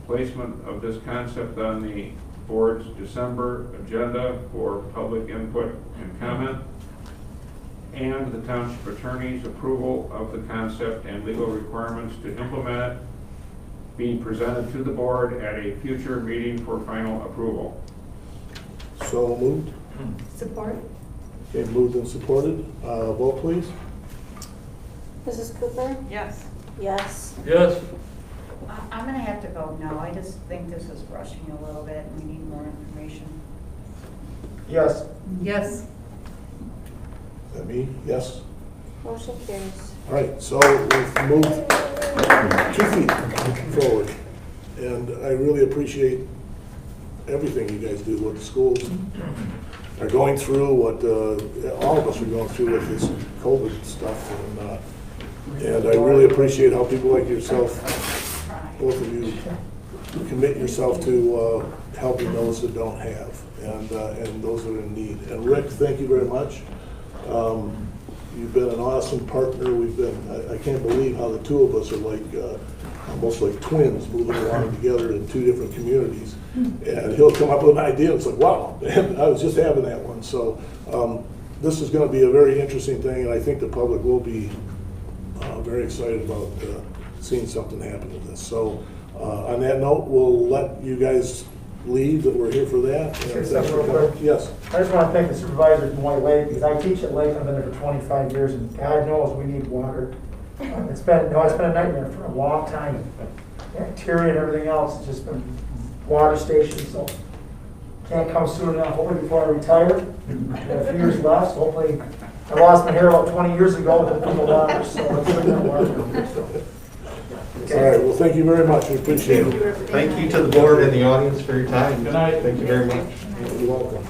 placement of this concept on the board's December agenda for public input and comment, and the township attorney's approval of the concept and legal requirements to implement it being presented to the board at a future meeting for final approval. So moved. Support? Okay, moved and supported. Vote please. Mrs. Cooper? Yes. Yes. Yes. I'm gonna have to vote no. I just think this is rushing a little bit and we need more information. Yes. Yes. Is that me? Yes. Motion carries. All right, so we've moved 2 feet forward, and I really appreciate everything you guys do, what the schools are going through, what all of us are going through with this COVID stuff, and I really appreciate how people like yourself, both of you, commit yourself to helping those that don't have, and those that are in need. And Rick, thank you very much. You've been an awesome partner. I can't believe how the two of us are like, almost like twins moving along together in 2 different communities. And he'll come up with an idea, it's like, wow, I was just having that one. So this is gonna be a very interesting thing, and I think the public will be very excited about seeing something happen with this. So on that note, we'll let you guys leave, that we're here for that. Say something real quick. Yes. I just want to thank the supervisors from White Lake, because I teach at Lake, I've been there for 25 years, and God knows we need water. It's been a nightmare for a long time. Bacteria and everything else, it's just been water stations, so can't come soon enough, hopefully before I retire. I have a few years left, so hopefully, I lost my hair about 20 years ago with the water, so let's bring that water down here, so. All right, well, thank you very much, we appreciate it. Thank you to the board and the audience for your time. Good night. Thank you very much. You're welcome.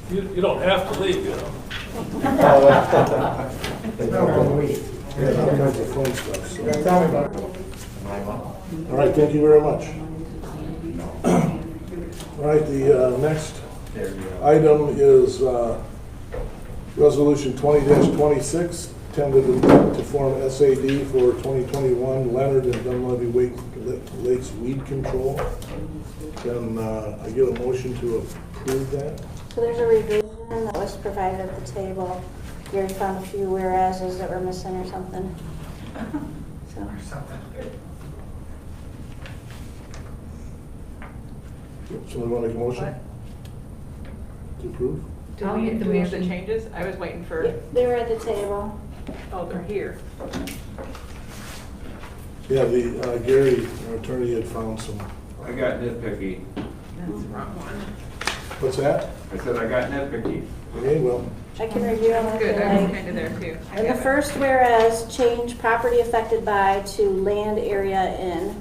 You don't have to leave, you know. It's been a long week. Yeah, all kinds of fun stuff, so. Yeah, tell me about it. All right, thank you very much. All right, the next item is Resolution 20-26, tentative to form SAD for 2021 Leonard and Dunleavy Lakes weed control. Can I get a motion to approve that? So there's a revision that was provided at the table. Gary found a few whereases that were missing or something. So. Somebody want to make a motion? To approve? Do we have the changes? I was waiting for, They were at the table. oh, they're here. Yeah, the Gary, our attorney, had found some. I got nitpicky. That's the wrong one. What's that? I said I got nitpicky. Okay, well, I can review them if you Good, I was like. kind of there too. I And the got it. first whereas, change property affected by to land area in.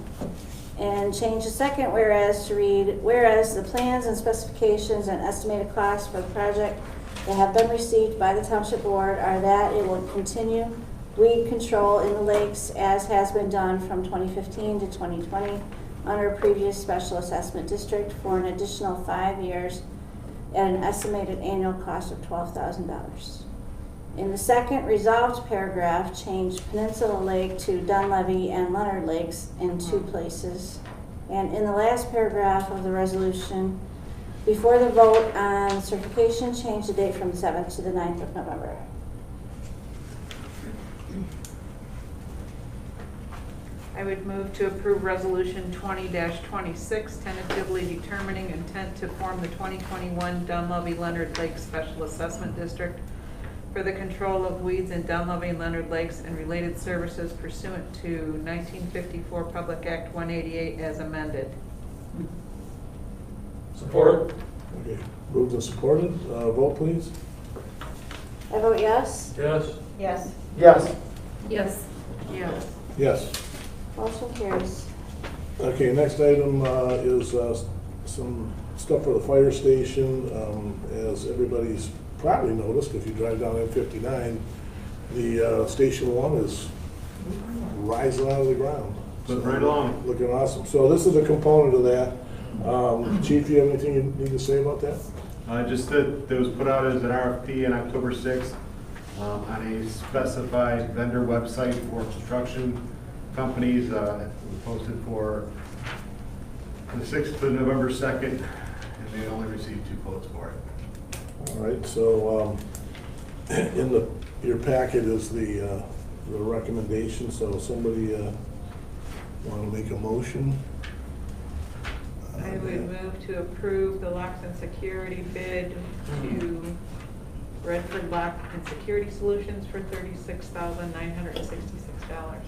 And change the second whereas to read, whereas the plans and specifications and estimated costs for the project that have been received by the Township Board are that it will continue weed control in the lakes as has been done from 2015 to 2020 under a previous special assessment district for an additional 5 years at an estimated annual cost of $12,000. In the second resolved paragraph, change Peninsula Lake to Dunleavy and Leonard Lakes in 2 places. And in the last paragraph of the resolution, before the vote on certification, change the date from the 7th to the 9th of November. I would move to approve Resolution 20-26, tentatively determining intent to form the 2021 Dunleavy Leonard Lakes Special Assessment District for the control of weeds in Dunleavy and Leonard Lakes and related services pursuant to 1954 Public Act 188 as amended. Support. okay, moved and supported. Vote, please. I vote yes. Yes. Yes. Yes. Yes. Yes. Yes. Motion carries. Okay, next item is some stuff for the fire station. As everybody's probably noticed, if you drive down M59, the Station 1 is rising out of the ground. Moving right along. Looking awesome. So this is a component of that. Chief, do you have anything you need to say about that? Just that it was put out as an RFP on October 6th on a specified vendor website for construction companies. It was posted for the 6th to November 2nd, and they only received 2 quotes for it. All right, so in your packet is the recommendation, so somebody want to make a motion? I would move to approve the locks and security bid to Redford Lock and Security Solutions for $36,966.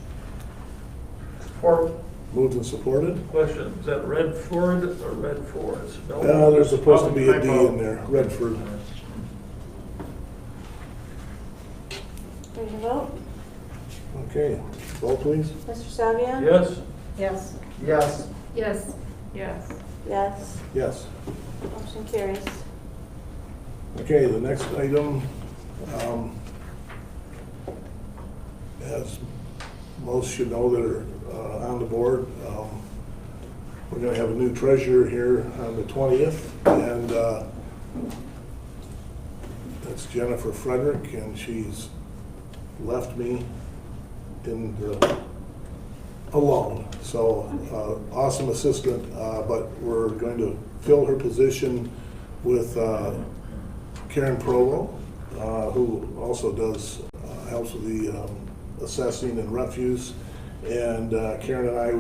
Support. Moved and supported. Question, is that Redford or Redford? It's spelled- There's supposed to be a D in there, Redford. There's a Okay, vote please. Mr. Savia? Yes? Yes. Yes. Yes. Yes. Yes. Yes. Motion carries. Okay, the next item, as most should know that are on the board, we're going to have a new treasurer here on the 20th, and that's Jennifer Frederick, and she's left me alone. So awesome assistant, but we're going to fill her position with Karen Provo, who also does helps with the assessing and refuse. And Karen and I,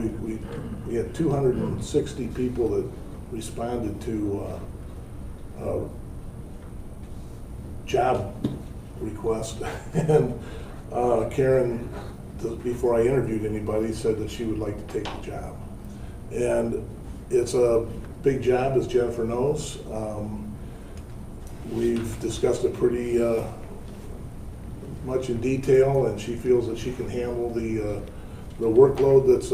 we had 260 people that responded to job request, and Karen, before I interviewed anybody, said that she would like to take the job. And it's a big job, as Jennifer knows. We've discussed it pretty much in detail, and she feels that she can handle the workload that's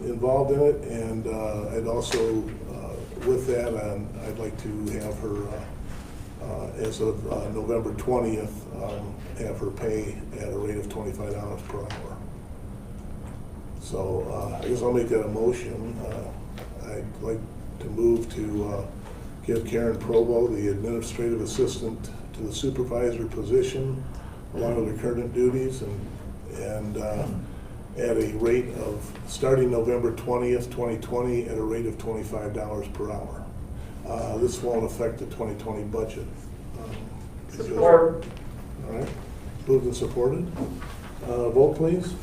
involved in it. And I'd also, with that, I'd like to have her, as of November 20th, have her pay at a rate of $25 per hour. So I guess I'll make that a motion. I'd like to move to give Karen Provo the administrative assistant to the supervisor position, along with her current duties, and at a rate of, starting November 20th, 2020, at a rate of $25 per hour. This won't affect the 2020 budget. Support. All right, moved and supported. Vote please.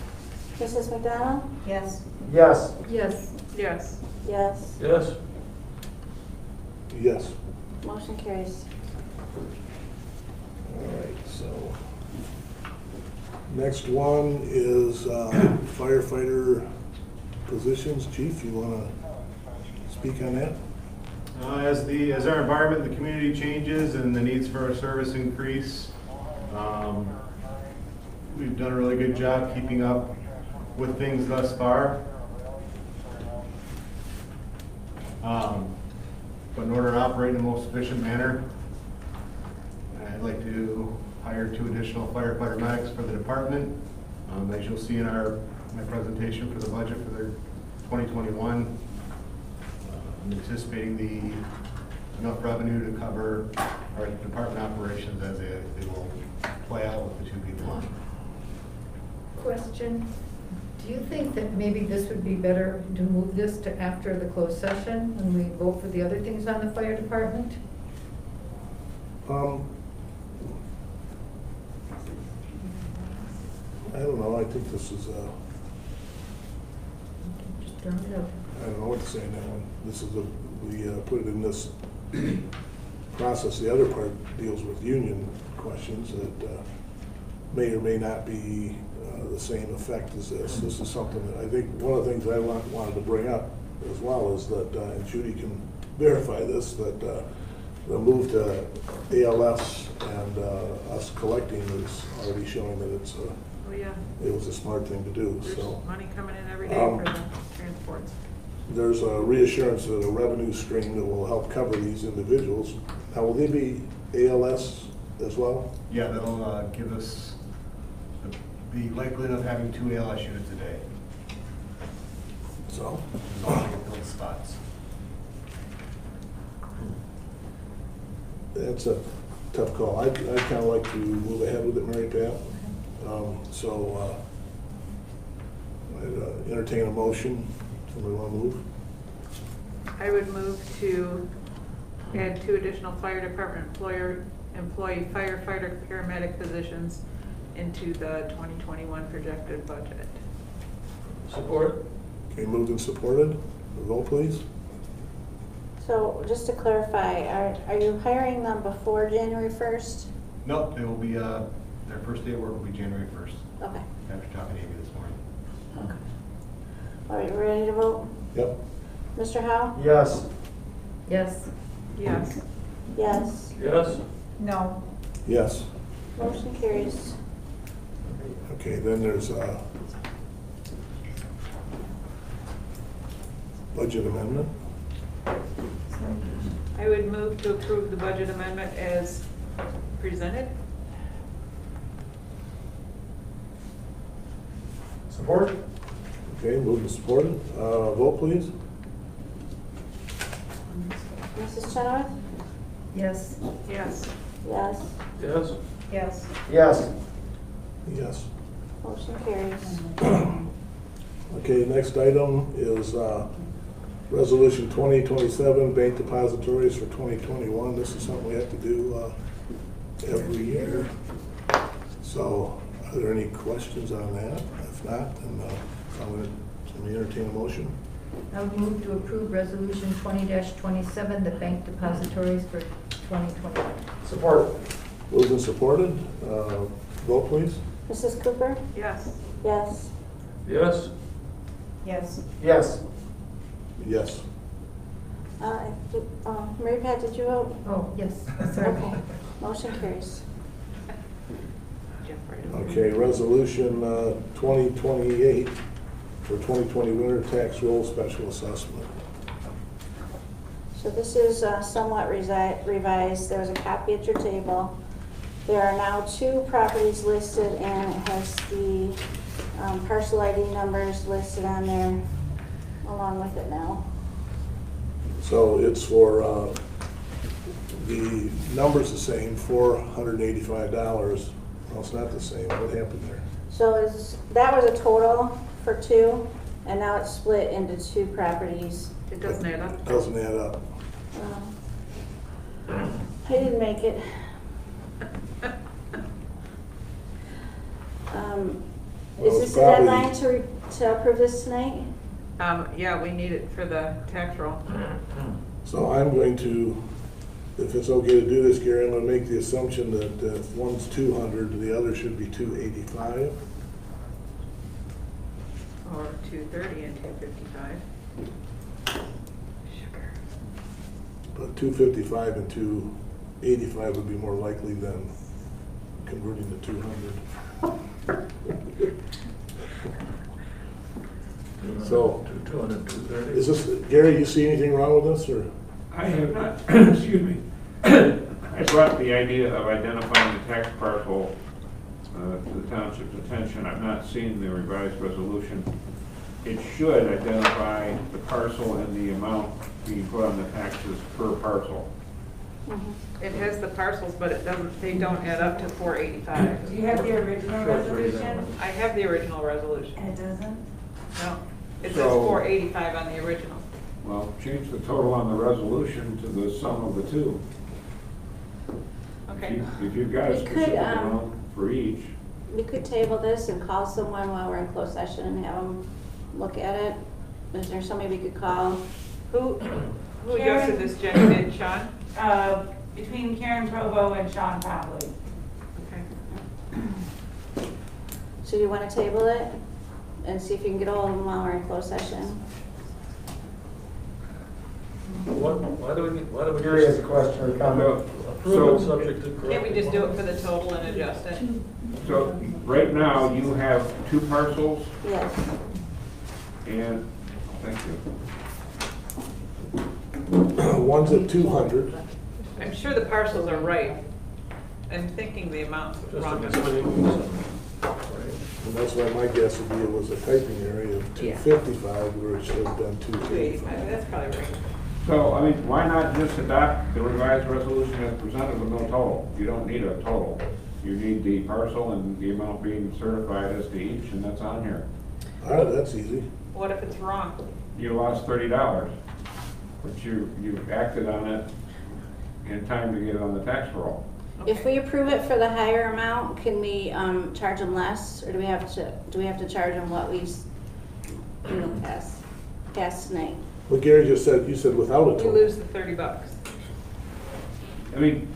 Mrs. McDonald? Yes. Yes. Yes. Yes. Yes. Yes? Yes. Motion carries. All right, so next one is firefighter positions. Chief, you want to speak on that? As our environment, the community changes and the needs for our service increase, we've done a really good job keeping up with things thus far. But in order to operate in the most efficient manner, I'd like to hire 2 additional firefighter medics for the department. As you'll see in my presentation for the budget for the 2021, I'm anticipating enough revenue to cover our department operations as they will play out with the 2 people on. Question, do you think that maybe this would be better to move this to after the closed session when we vote for the other things on the fire department? I don't know. I think this is Just throwing it up. I don't know what to say on that one. This is we put it in this process. The other part deals with union questions that may or may not be the same effect as this. This is something that I think one of the things I wanted to bring up as well is that, and Judy can verify this, that the move to ALS and us collecting is already showing that it's Oh, yeah. it was a smart thing to do. There's So money coming in every day for the transports. there's a reassurance that a revenue stream that will help cover these individuals. Now, will they be ALS as well? Yeah, that'll give us the likelihood of having 2 ALS units a day. So, Those spots. that's a tough call. I'd kind of like to move ahead with it, Mary Pat. So I'd entertain a motion. Somebody want to move? I would move to add 2 additional fire department employee firefighter paramedic positions into the 2021 projected budget. Support? Okay, moved and supported. Roll, please. So just to clarify, are you hiring them before January 1st? Nope, it will be, their first day of work will be January 1st, Okay. after talking to Amy this morning. All right, ready to vote? Yep. Mr. Howe? Yes. Yes. Yes. Yes. Yes? No. Yes. Motion carries. Okay, then there's budget amendment. I would move to approve the budget amendment as presented. Support? Okay, moved and supported. Vote, please. Mrs. Chenoweth? Yes. Yes. Yes. Yes? Yes. Yes. Yes. Motion carries. Okay, next item is Resolution 2027, Bank Depositories for 2021. This is something we have to do every year. So, are there any questions on that? If not, then I'm going to entertain a motion. I would move to approve Resolution 20-27, the bank depositories for 2021. Support? Moved and supported. Vote, please. Mrs. Cooper? Yes. Yes. Yes? Yes. Yes. Yes. Mary Pat, did you vote? Oh, yes, sorry. Okay. Motion carries. Jump right over. Okay, Resolution 2028 for 2020 winter tax roll special assessment. So this is somewhat revised. There was a copy at your table. There are now 2 properties listed, and it has the parcel ID numbers listed on there along with it now. So it's for, the number's the same, $485. Well, it's not the same. What happened there? So that was a total for 2, and now it's split into 2 properties. It doesn't add up. Doesn't add up. I didn't make it. Is Well, this it's the probably- deadline to approve this tonight? Yeah, we need it for the tax roll. So I'm going to, if it's okay to do this, Gary, I'm going to make the assumption that if one's 200, the other should be 285. Or 230 and 255. Sugar. But 255 and 285 would be more likely than converting to 200. So, 200, 230. is this, Gary, you see anything wrong with this, or? I have not, excuse me. I brought the idea of identifying the tax parcel to the township's attention. I've not seen the revised resolution. It should identify the parcel and the amount being put on the taxes per parcel. It has the parcels, but it doesn't, they don't add up to 485. Do you have the original resolution? I have the original resolution. It doesn't? No, it says So- 485 on the original. Well, change the total on the resolution to the sum of the two. Okay. If you've got a We could, specific amount for each. We could table this and call someone while we're in closed session and have them look at it. Is there somebody we could call? Who adjusted this, Jenny? Did Sean? Between Karen Provo and Sean Popley. Okay. So do you want to table it and see if you can get a hold of them while we're in closed session? Why do we Gary has a just question or comment. approve it subject to correct? Can't we just do it for the total and adjust it? So, right now, you have 2 parcels, Yes. and, thank you. One's at 200. I'm sure the parcels are right. I'm thinking the amount's Just a wrong. mistake. And that's why my guess would be it was a typing area of 255 where it should have been 285. 285, that's probably right. So, I mean, why not just adopt the revised resolution as presented with no total? You don't need a total. You need the parcel and the amount being certified as to each, and that's on here. All right, that's easy. What if it's wrong? You lost $30, but you acted on it in time to get it on the tax roll. If we approve it for the higher amount, can we charge them less, or do we have to charge them what we passed tonight? What Gary just said, you said without a You total. lose the $30. I mean,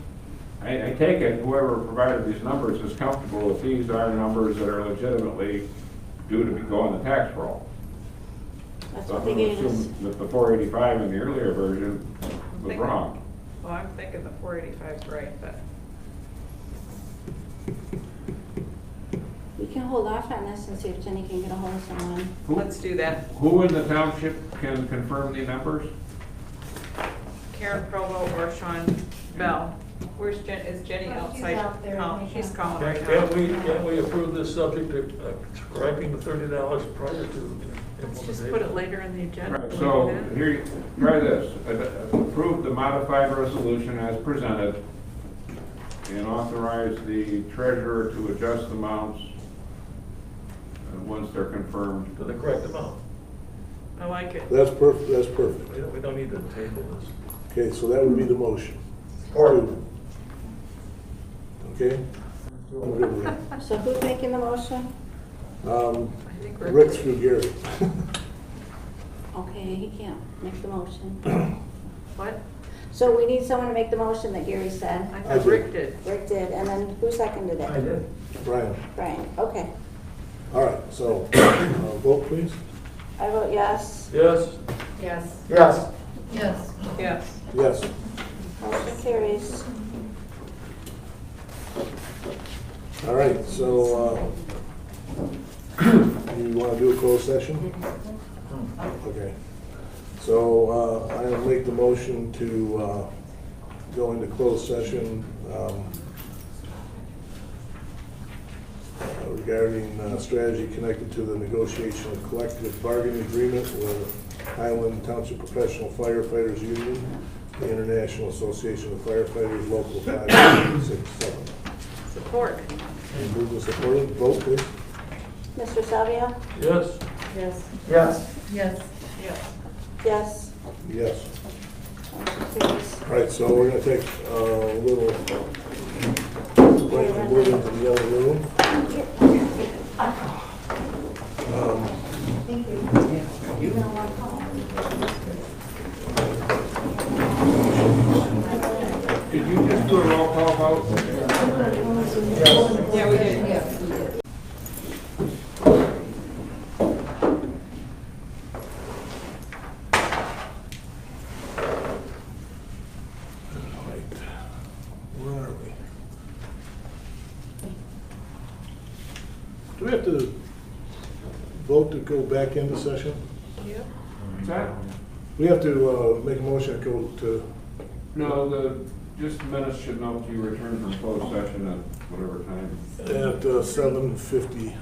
I take it whoever provided these numbers is comfortable that these are numbers that are legitimately due to go on the tax roll. That's So what I'm they going to gave us. assume that the 485 in the earlier version was wrong. Well, I'm thinking the 485 is right, but We can hold off on this and see if Jenny can get a hold of someone. Let's do that. Who in the township can confirm the numbers? Karen Provo or Sean Bell. Where's is Jenny outside? out there. Oh, she's calling right Can't now. we approve this subject to scrapping the $30 prior to Let's just implementation? put it later in the agenda. Right, Can we so do that? here, try this. Approve the modified resolution as presented and authorize the treasurer to adjust amounts once they're confirmed. To the correct amount. I like it. That's perfect, that's perfect. We don't need to table this. Okay, so that would be the motion. Or, Okay? I'm good with it. So who's making the motion? I think Rick Rick did. through Gary. Okay, he can't make the motion. What? So we need someone to make the motion that Gary said. I I thought did. Rick did. Rick did, and then who seconded it? I did. Brian. Brian, okay. All right, so, vote please. I vote yes. Yes? Yes. Yes. Yes. Yes. Yes. Motion carries. All right, so, you want to do a closed session? Okay. So, I'll make the motion to go into closed session regarding strategy connected to the negotiation of collective bargaining agreement with Highland Township Professional Firefighters Union, the International Association of Firefighters, Local 567. Support. Moved and supported, vote please. Mr. Savia? Yes? Yes. Yes. Yes. Yes. Yes. Yes. Motion carries. All right, so we're gonna take a little break and move into the other room. Did you just do a roll call vote? Yeah, we did. Yeah. All right, where are we? Do we have to vote to go back into session? Yep. What's that? We have to make a motion to go to, No, just minutes should note you return from closed session at whatever time. at 7:53.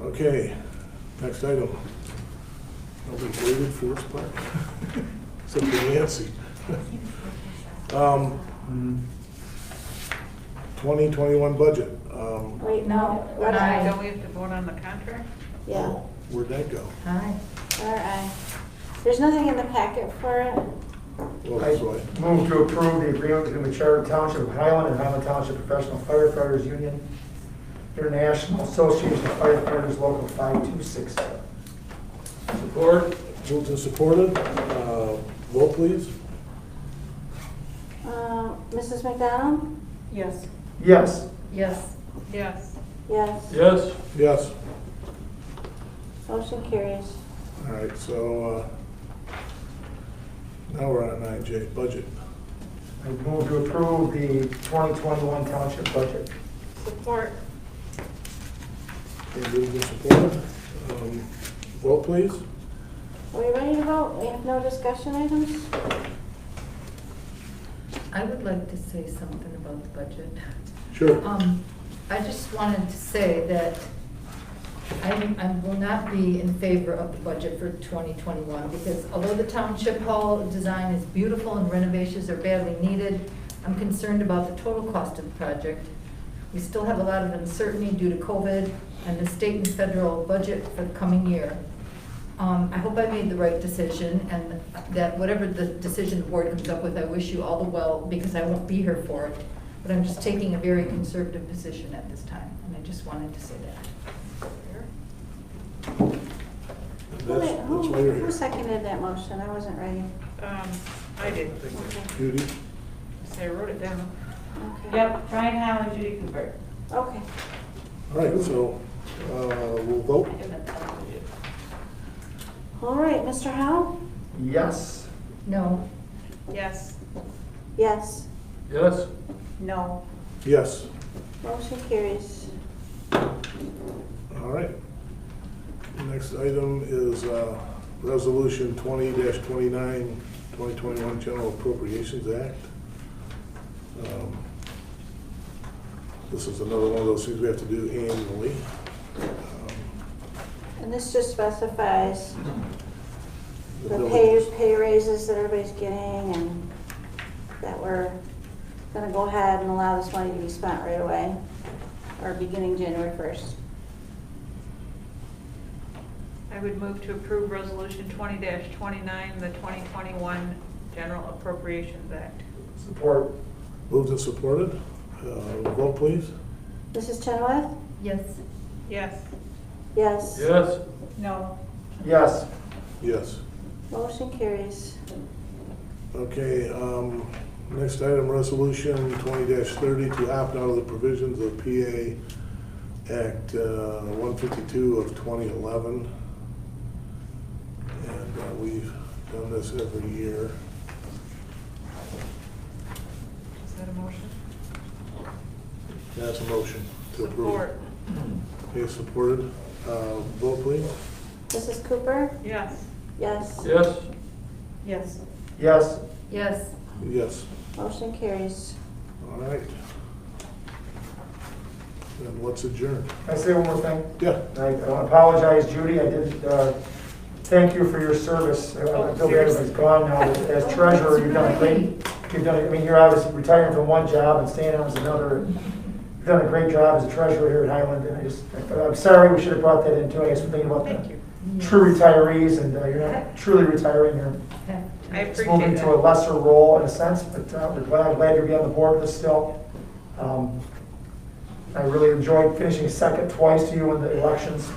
Okay, next item. Nobody waited for this part? Except for Nancy. 2021 budget. Wait, no. What Don't I? we have to vote on the contract? Yeah. Where'd that go? Aye. Or I. There's nothing in the packet for it. Well, that's why. Move to approve the agreement between the Charter Township of Highland and Highland Township Professional Firefighters Union, International Association of Firefighters, Local 5267. Support? Moved and supported. Vote please. Mrs. McDonald? Yes. Yes. Yes. Yes. Yes. Yes? Yes. Motion carries. All right, so now we're on 9J, budget. I move to approve the 2021 Township budget. Support. Okay, moved and supported. Vote please. Are we ready to vote? We have no discussion items? I would like to say something about the budget. Sure. I just wanted to say that I will not be in favor of the budget for 2021 because although the township hall design is beautiful and renovations are badly needed, I'm concerned about the total cost of the project. We still have a lot of uncertainty due to COVID and the state and federal budget for the coming year. I hope I made the right decision and that whatever the decision the board comes up with, I wish you all the well because I won't be here for it. But I'm just taking a very conservative position at this time, and I just wanted to say that. That's why you're Who here. seconded that motion? I wasn't ready. I did. Judy? So I wrote it down. Okay. Yep, Brian Highland, Judy Cooper. Okay. All right, so we'll vote. All right, Mr. Howe? Yes. No. Yes. Yes. Yes? No. Yes. Motion carries. All right. The next item is Resolution 20-29, 2021 General Appropriations Act. This is another one of those things we have to do annually. And this just specifies The the village- pay raises that everybody's getting, and that we're gonna go ahead and allow this money to be spent right away, or beginning January 1st. I would move to approve Resolution 20-29, the 2021 General Appropriations Act. Support. Moved and supported. Vote, please. Mrs. Chenoweth? Yes. Yes. Yes. Yes? No. Yes. Yes. Motion carries. Okay, next item, Resolution 20-30 to opt out of the provisions of PA Act 152 of 2011. And we've done this every year. Is that a motion? That's a motion to approve. Support. Okay, supported. Vote, please. Mrs. Cooper? Yes. Yes. Yes? Yes. Yes. Yes. Yes. Motion carries. All right. Then let's adjourn. Can I say one more thing? Yeah. I want to apologize, Judy. I did thank you for your service. I feel bad everybody's gone now. As treasurer, you've done a great. I mean, you're obviously retiring from one job and staying on as another. You've done a great job as a treasurer here at Highland, and I'm sorry we should have brought that in too. I guess we're thinking about the true retirees, and you're not truly retiring. You're I just appreciate moving that. to a lesser role in a sense, but we're glad you'll be on the board with us still. I really enjoyed finishing second twice to you in the elections.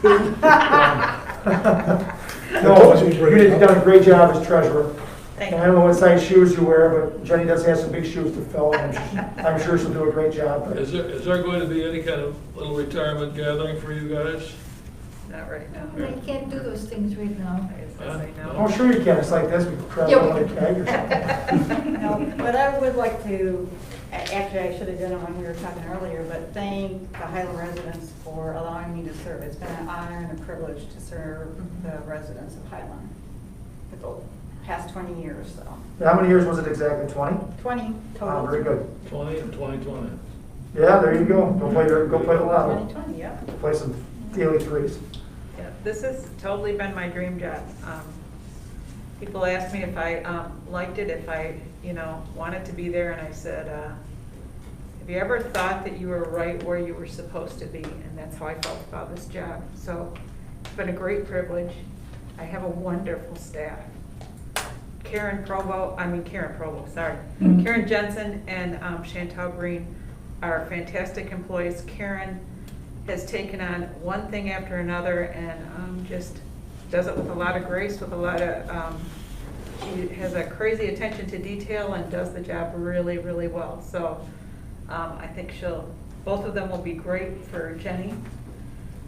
No, you've done a great job as treasurer. Thank And I don't know what size shoes you wear, but Jenny does have some big shoes to fill, and I'm sure she'll do a great job. But Is there going to be any kind of little retirement gathering for you guys? Not right now. I can't do those things right now. I guess I say Oh, no. sure you can. It's like this. We can grab Yeah. one of the keg or something. No, but I would like to, actually, I should have done it when we were talking earlier, but thank the Highland residents for allowing me to serve. It's been an honor and a privilege to serve the residents of Highland for the past 20 years, so. How many years was it exactly? 20? 20 total. Oh, very good. 20 and 2020. Yeah, there you go. Go play the lotto. 2020, yeah. Play some daily threes. Yeah, this has totally been my dream job. People asked me if I liked it, if I, wanted to be there, and I said, have you ever thought that you were right where you were supposed to be? And that's how I felt about this job. So it's been a great privilege. I have a wonderful staff. Karen Jensen and Chantal Green are fantastic employees. Karen has taken on one thing after another and just does it with a lot of grace, with a lot of, she has a crazy attention to detail and does the job really, really well. So I think both of them will be great for Jenny.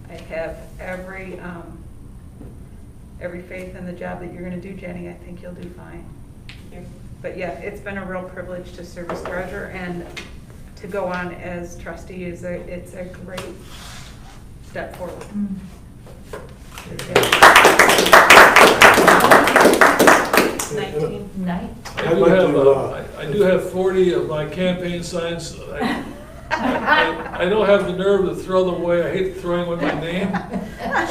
I have every faith in the job that you're gonna do, Jenny. I think you'll do fine. But yeah, it's been a real privilege to serve as treasurer, and to go on as trustee it's a great step forward. I do have 40 of my campaign signs. I don't have the nerve to throw them away. I hate throwing away my name.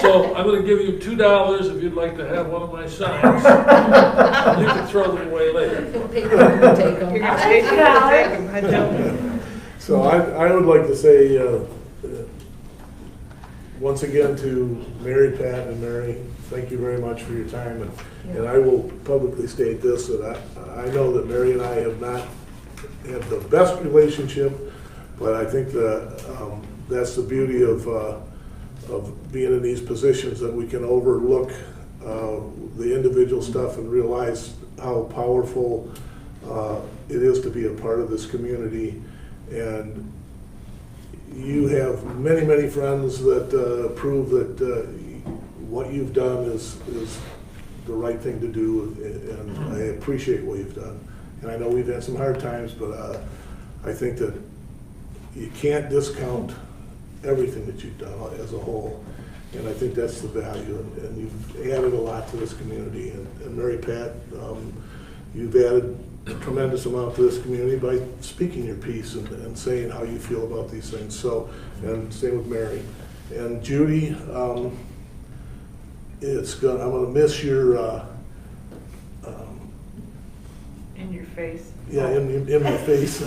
So I'm going to give you $2 if you'd like to have one of my signs. You can throw them away later. You're gonna take them. I don't. So I would like to say, once again to Mary, Pat, and Mary, thank you very much for your time. And I will publicly state this, that I know that Mary and I have not had the best relationship, but I think that's the beauty of being in these positions, that we can overlook the individual stuff and realize how powerful it is to be a part of this community. And you have many, many friends that prove that what you've done is the right thing to do, and I appreciate what you've done. And I know we've had some hard times, but I think that you can't discount everything that you've done as a whole. And I think that's the value, and you've added a lot to this community. And Mary Pat, you've added a tremendous amount to this community by speaking your piece and saying how you feel about these things. So, and same with Mary. And Judy, I'm gonna miss your, In your face. yeah, in my face.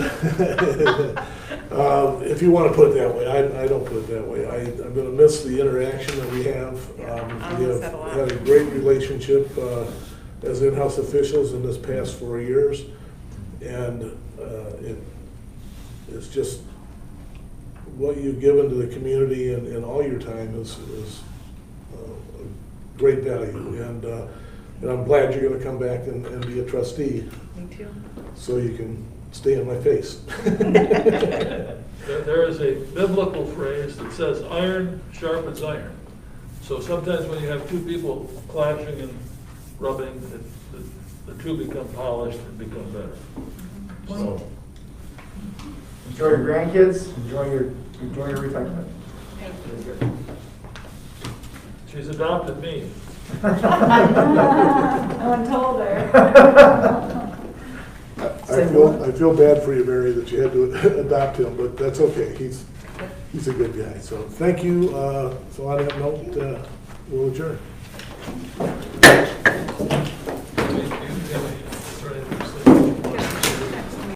If you want to put it that way, I don't put it that way. I'm going to miss the interaction that we have. I'll We miss have that a lot. had a great relationship as in-house officials in this past 4 years, and it's just what you've given to the community and all your time is a great value. And I'm glad you're going to come back and be a trustee. Me too. So you can stay in my face. There is a biblical phrase that says iron sharpens iron. So sometimes when you have two people clashing and rubbing, the two become polished and become better. So, Enjoy your grandkids, enjoy your retirement. Thank you. she's adopted me. No one told her. I feel bad for you, Mary, that you had to adopt him, but that's okay. He's a good guy. So thank you. So on that note, we'll adjourn.